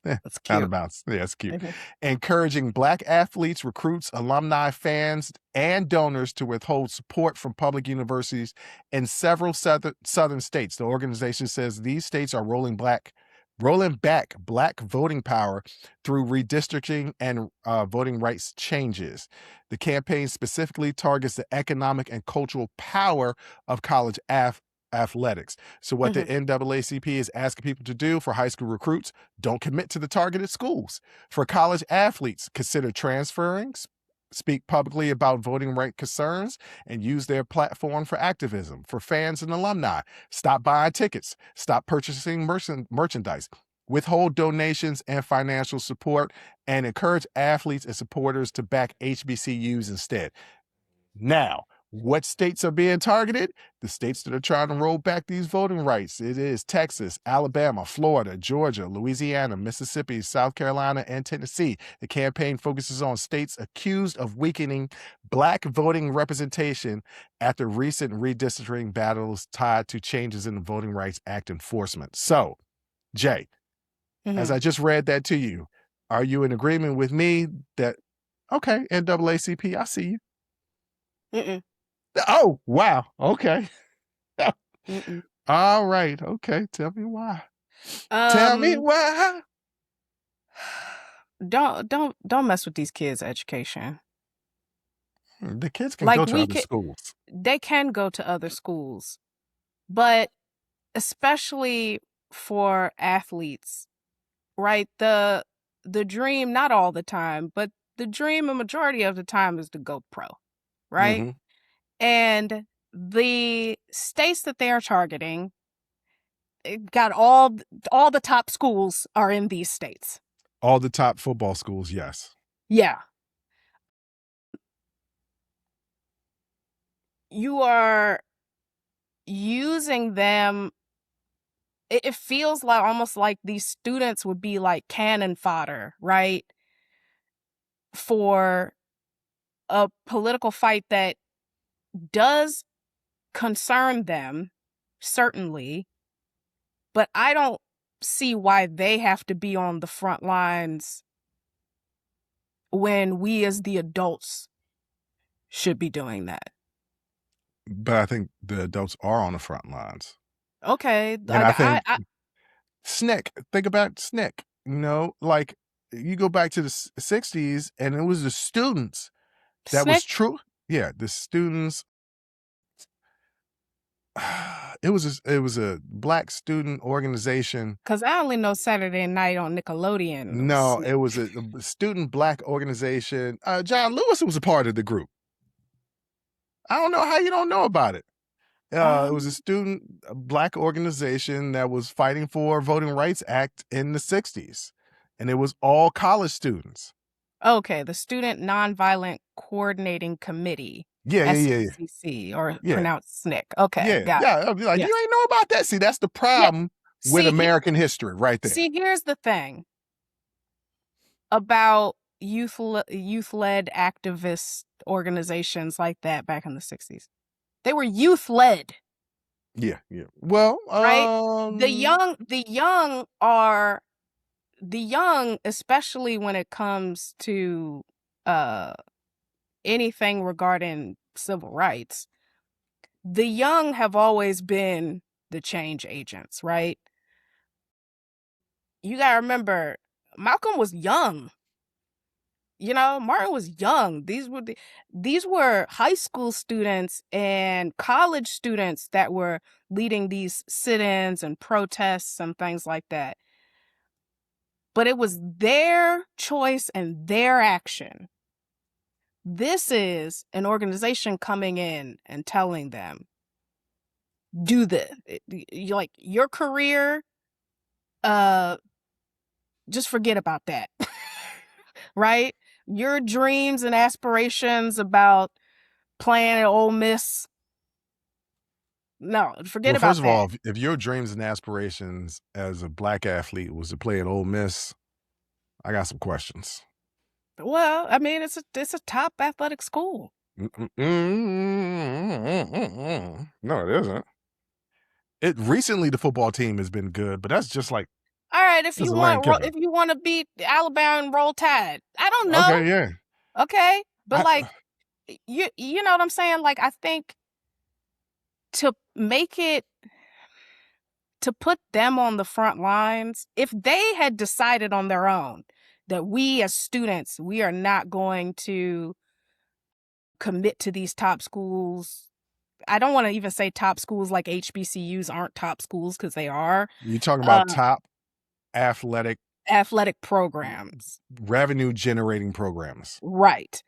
That's cute. Out of bounds. Yeah, it's cute. Encouraging Black athletes, recruits, alumni, fans, and donors to withhold support from public universities in several southern states. The organization says these states are rolling back Black voting power through redistricting and voting rights changes. The campaign specifically targets the economic and cultural power of college athletics. So what the NAACP is asking people to do for high school recruits, don't commit to the targeted schools. For college athletes, consider transferring, speak publicly about voting right concerns, and use their platform for activism. For fans and alumni, stop buying tickets, stop purchasing merchandise, withhold donations and financial support, and encourage athletes and supporters to back HBCUs instead. Now, What states are being targeted? The states that are trying to roll back these voting rights. It is Texas, Alabama, Florida, Georgia, Louisiana, Mississippi, South Carolina, and Tennessee. The campaign focuses on states accused of weakening Black voting representation after recent redistricting battles tied to changes in the Voting Rights Act enforcement. So, Jay, as I just read that to you, are you in agreement with me that, okay, NAACP, I see you? Mm-mm. Oh, wow. Okay. Mm-mm. All right. Okay. Tell me why. Tell me why. Don't mess with these kids' education. The kids can Like go to other schools. They can go to other schools, but especially for athletes, right? The dream, not all the time, but the dream a majority of the time is to go pro, right? Mm-hmm. And the states that they are targeting, it got all the top schools are in these states. All the top football schools, yes. Yeah. You are using them. It feels like almost like these students would be like cannon fodder, right? For a political fight that does concern them, certainly, but I don't see why they have to be on the front lines when we as the adults should be doing that. But I think the adults are on the front lines. Okay. And I think SNCC, think about SNCC, like you go back to the 60s and it was the students that was true. Yeah, the students. It was a Black student organization. Because I only know Saturday Night on Nickelodeon. No, it was a student Black organization. John Lewis was a part of the group. I don't know how you don't know about it. It was a student Black organization that was fighting for Voting Rights Act in the 60s. And it was all college students. Okay, the Student Nonviolent Coordinating Committee. Yeah. SCCC, or pronounced SNCC. Okay, got it. I'll be like, you ain't know about that. See, that's the problem with American history right there. See, here's the thing about youth-led activist organizations like that back in the 60s. They were youth-led. Yeah. Well, right? The young, especially when it comes to anything regarding civil rights, the young have always been the change agents, right? You gotta remember, Malcolm was young. Martin was young. These were high school students and college students that were leading these sit-ins and protests and things like that. But it was their choice and their action. This is an organization coming in and telling them, do this. Like your career, just forget about that. Right? Your dreams and aspirations about playing at Ole Miss, no, forget about that. First of all, if your dreams and aspirations as a Black athlete was to play at Ole Miss, I got some questions. Well, I mean, it's a top athletic school. No, it isn't. Recently the football team has been good, but that's just like, all right, if you want to beat Alabama and Roll Tide, I don't know. Okay, yeah. Okay, but you know what I'm saying? Like, I think to put them on the front lines, if they had decided on their own that we as students, we are not going to commit to these top schools. I don't want to even say top schools like HBCUs aren't top schools, because they are. You're talking about top athletic programs, revenue generating programs, right?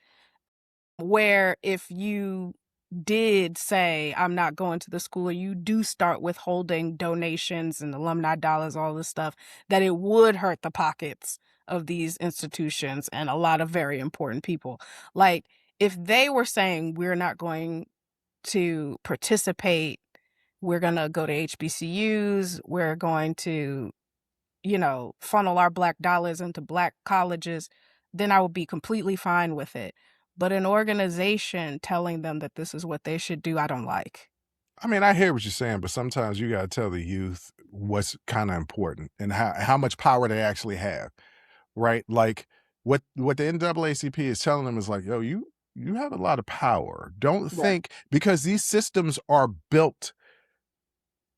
Where if you did say, I'm not going to the school, you do start withholding donations and alumni dollars, all this stuff, that it would hurt the pockets of these institutions and a lot of very important people. Like, if they were saying, we're not going to participate. We're going to go to HBCUs. We're going to, funnel our Black dollars into Black colleges. Then I would be completely fine with it. But an organization telling them that this is what they should do, I don't like. I mean, I hear what you're saying, but sometimes you got to tell the youth what's kind of important and how much power they actually have, right? Like what the NAACP is telling them is like, yo, you have a lot of power. Don't think, because these systems are built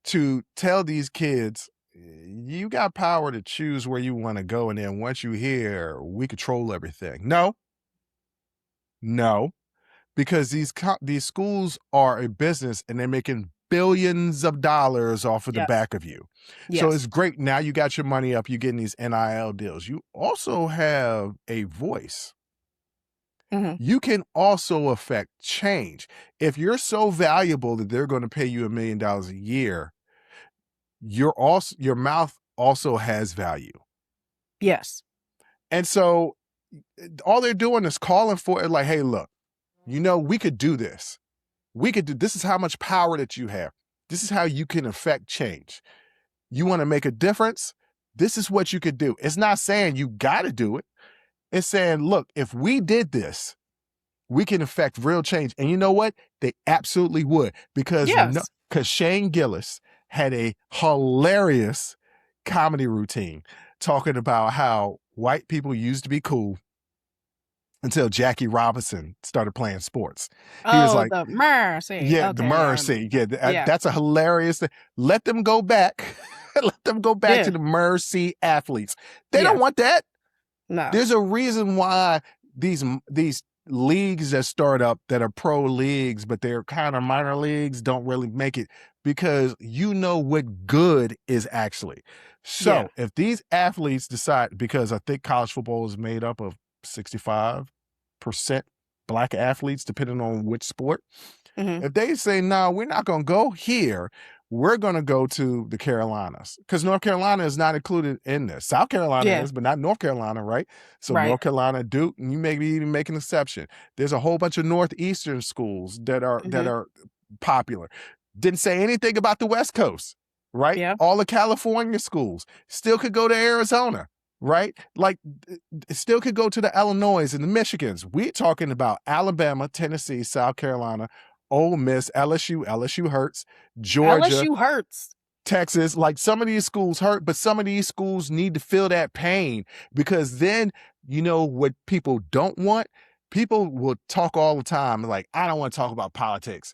to tell these kids, you got power to choose where you want to go, and then once you're here, we control everything. No, because these schools are a business and they're making billions of dollars off of the back of you. So it's great. Now you got your money up, you're getting these NIL deals. You also have a voice. You can also affect change. If you're so valuable that they're going to pay you $1 million a year, your mouth also has value. Yes. And so all they're doing is calling for it, like, hey, look, we could do this. This is how much power that you have. This is how you can affect change. You want to make a difference? This is what you could do. It's not saying you got to do it. It's saying, look, if we did this, we can affect real change. And you know what? They absolutely would, because Shane Gillis had a hilarious comedy routine talking about how white people used to be cool until Jackie Robinson started playing sports. He was like, the mercy. Yeah, the mercy. Yeah, that's a hilarious thing. Let them go back. Let them go back to the mercy athletes. They don't want that. No. There's a reason why these leagues that start up that are pro leagues, but they're kind of minor leagues, don't really make it, because what good is actually. So if these athletes decide, because I think college football is made up of 65% Black athletes, depending on which sport. If they say, no, we're not going to go here, we're going to go to the Carolinas, because North Carolina is not included in this. South Carolina is, but not North Carolina, right? So North Carolina, Duke, and you maybe even make an exception. There's a whole bunch of Northeastern schools that are popular. Didn't say anything about the West Coast, right? Yeah. All the California schools still could go to Arizona, right? Like, it still could go to the Illinois and the Michigans. We're talking about Alabama, Tennessee, South Carolina, Ole Miss, LSU hurts, Georgia, LSU hurts, Texas. Like, some of these schools hurt, but some of these schools need to feel that pain, because then, what people don't want? People will talk all the time, like, I don't want to talk about politics.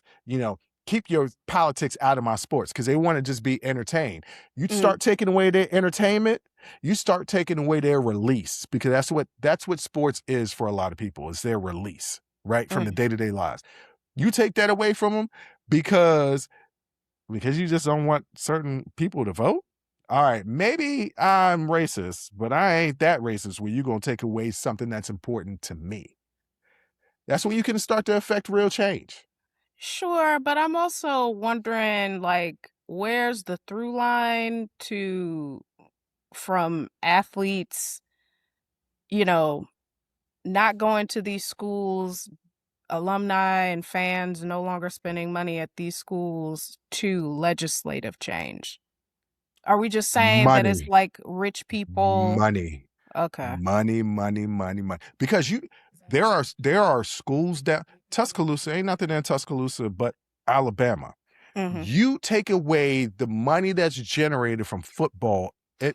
Keep your politics out of my sports, because they want to just be entertained. You start taking away their entertainment, you start taking away their release, because that's what sports is for a lot of people, is their release, right? From the day-to-day lives. You take that away from them because you just don't want certain people to vote. All right, maybe I'm racist, but I ain't that racist where you're going to take away something that's important to me. That's when you can start to affect real change. Sure, but I'm also wondering, like, where's the through line from athletes, not going to these schools, alumni and fans no longer spending money at these schools, to legislative change? Are we just saying that it's like rich people? Money. Okay. Money. Because there are schools that Tuscaloosa, ain't nothing in Tuscaloosa but Alabama. You take away the money that's generated from football. The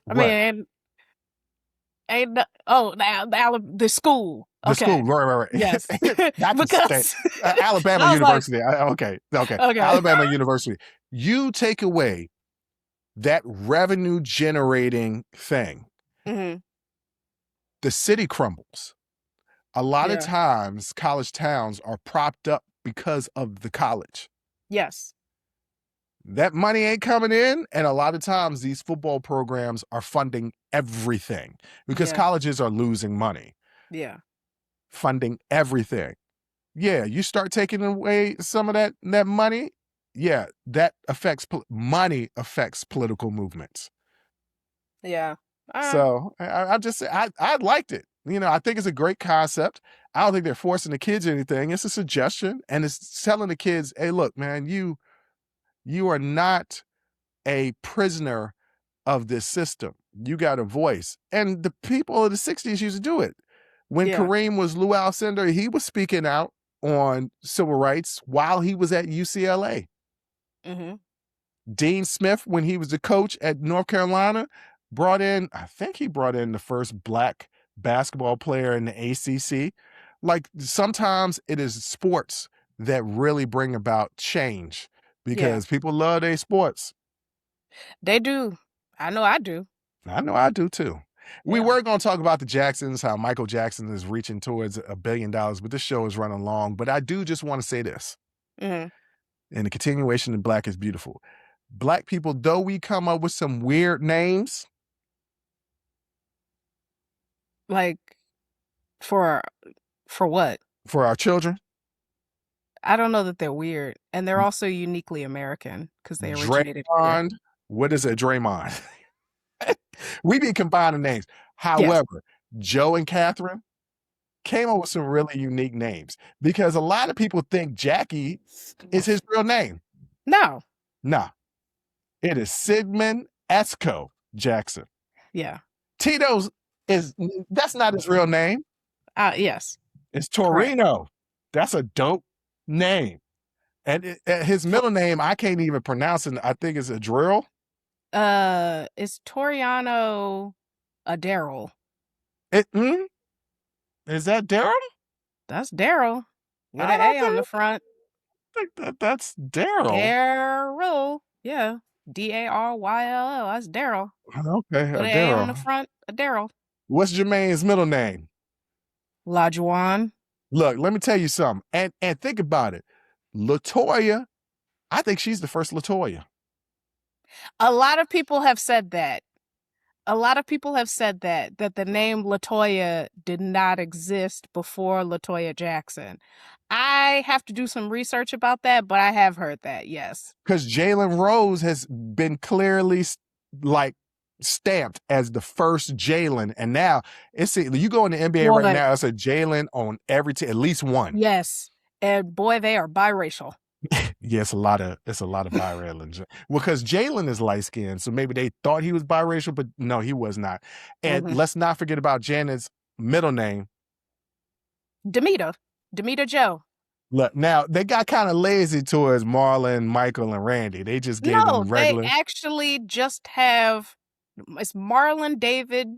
school. The school, right. Yes. Because Alabama University. Okay. Alabama University. You take away that revenue generating thing. The city crumbles. A lot of times college towns are propped up because of the college. Yes. That money ain't coming in, and a lot of times these football programs are funding everything, because colleges are losing money. Yeah. Funding everything. Yeah, you start taking away some of that money, that affects money affects political movements. Yeah. So I liked it. I think it's a great concept. I don't think they're forcing the kids anything. It's a suggestion, and it's telling the kids, hey, look, man, you are not a prisoner of this system. You got a voice. And the people of the 60s used to do it. When Yeah. Kareem was Lou Alcindor, he was speaking out on civil rights while he was at UCLA. Mm-hmm. Dean Smith, when he was the coach at North Carolina, I think he brought in the first black basketball player in the ACC. Like, sometimes it is sports that really bring about change because people love their sports. They do. I know I do. I know I do too. We Yeah. were going to talk about the Jacksons, how Michael Jackson is reaching towards $1 billion, but this show is running long. But I do just want to say this. Mm-hmm. In the continuation of Black is Beautiful. Black people, though we come up with some weird names. Like, for what? For our children. I don't know that they're weird. And they're also uniquely American because they originated here. Draymond. What is it, Draymond? We be combining names. However, Joe and Catherine came up with some really unique names because a lot of people think Jackie is his real name. No. It is Sigmund Esco Jackson. Yeah. Tito's that's not his real name. Yes. It's Torino. Correct. That's a dope name. And his middle name, I can't even pronounce it. I think it's Adrill. It's Toriano Daryl. Is that Daryl? That's Daryl. With an A on the front. I think that's Daryl. Daryl. Yeah. Daryll. That's Daryl. Okay. With an A on the front, Daryl. What's Jermaine's middle name? LaJuan. Look, let me tell you something. And think about it. LaToya, I think she's the first LaToya. A lot of people have said that. That the name LaToya did not exist before LaToya Jackson. I have to do some research about that, but I have heard that, yes. Because Jalen Rose has been clearly stamped as the first Jalen, and now you go in the NBA right now, it's a Jalen on every team, at least one. Yes, and boy, they are biracial. Yeah, it's a lot of biracial. Well, because Jalen is light skinned, so maybe they thought he was biracial, but no, he was not. And let's not forget about Janet's middle name, Demita Joe. Look, now they got kind of lazy towards Marlon, Michael, and Randy. They just gave them regular. They actually just have it's Marlon, David,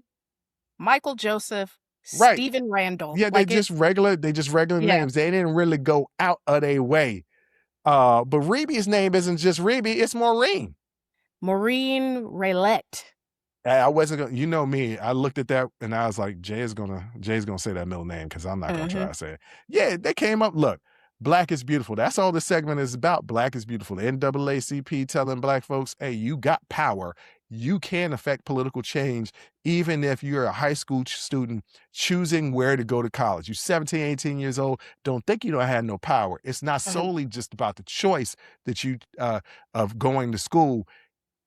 Michael Joseph, right. Stephen Randall. Yeah, they just regular names. They didn't really go out of their way. But Reeby's name isn't just Reeby, it's Maureen. Maureen Raylette. I wasn't gonna, you know me, I looked at that and I was like, Jay's gonna say that middle name because I'm not gonna try to say it. Yeah, they came up, look, Black is Beautiful. That's all this segment is about. Black is Beautiful. The NAACP telling Black folks, hey, you got power. You can affect political change, even if you're a high school student choosing where to go to college. You're 17, 18 years old. Don't think you don't have no power. It's not solely just about the choice that you of going to school.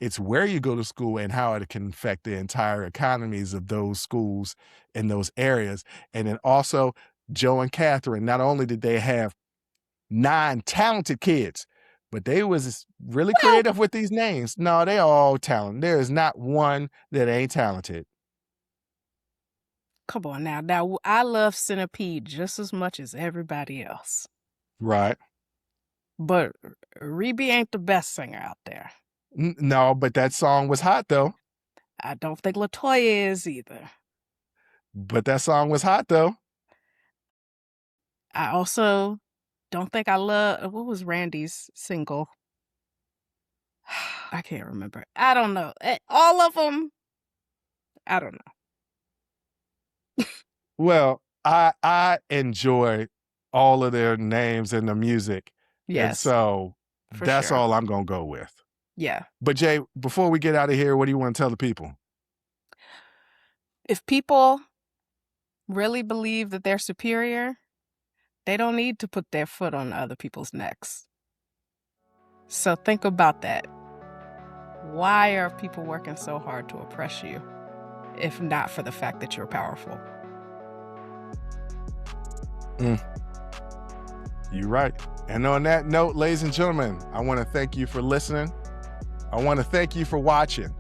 It's where you go to school and how it can affect the entire economies of those schools in those areas. And then also, Joe and Catherine, not only did they have 9 talented kids, but they was really creative with these names. No, they all talented. There is not one that ain't talented. Come on now. Now, I love Centipede just as much as everybody else. Right. But Reeby ain't the best singer out there. No, but that song was hot, though. I don't think LaToya is either. But that song was hot, though. I also don't think I love... What was Randy's single? I can't remember. I don't know. All of them, I don't know. Well, I enjoy all of their names and the music. Yes. And so that's all I'm going to go with. Yeah. But Jay, before we get out of here, what do you want to tell the people? If people really believe that they're superior, they don't need to put their foot on other people's necks. So think about that. Why are people working so hard to oppress you, if not for the fact that you're powerful? You're right. And on that note, ladies and gentlemen, I want to thank you for listening. I want to thank you for watching.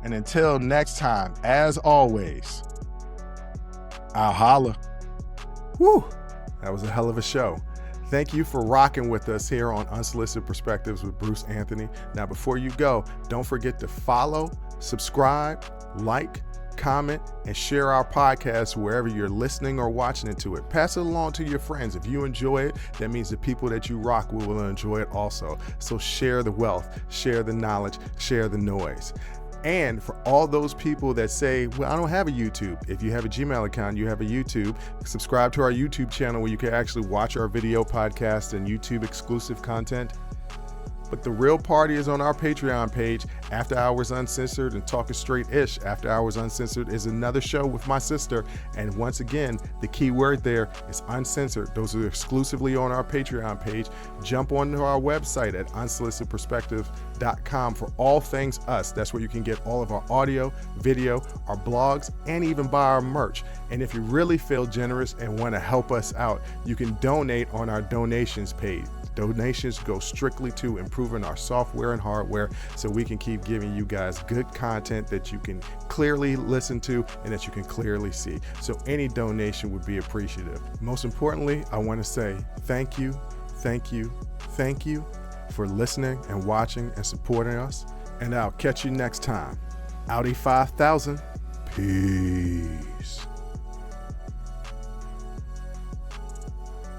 And until next time, as always, I'll holla. Woo! That was a hell of a show. Thank you for rocking with us here on Unsolicited Perspectives with Bruce Anthony. Now, before you go, don't forget to follow, subscribe, like, comment, and share our podcast wherever you're listening or watching it to it. Pass it along to your friends. If you enjoy it, that means the people that you rock with will enjoy it also. So share the wealth, share the knowledge, share the noise. And for all those people that say, well, I don't have a YouTube. If you have a Gmail account, you have a YouTube. Subscribe to our YouTube channel where you can actually watch our video podcast and YouTube exclusive content. But the real party is on our Patreon page, After Hours Uncensored and Talking Straight-ish. After Hours Uncensored is another show with my sister. And once again, the key word there is uncensored. Those are exclusively on our Patreon page. Jump onto our website at unsolicitedperspective.com for all things us. That's where you can get all of our audio, video, our blogs, and even buy our merch. And if you really feel generous and want to help us out, you can donate on our donations page. Donations go strictly to improving our software and hardware so we can keep giving you guys good content that you can clearly listen to and that you can clearly see. So any donation would be appreciative. Most importantly, I want to say thank you, thank you, thank you for listening and watching and supporting us. And I'll catch you next time. Audi 5000. Peace.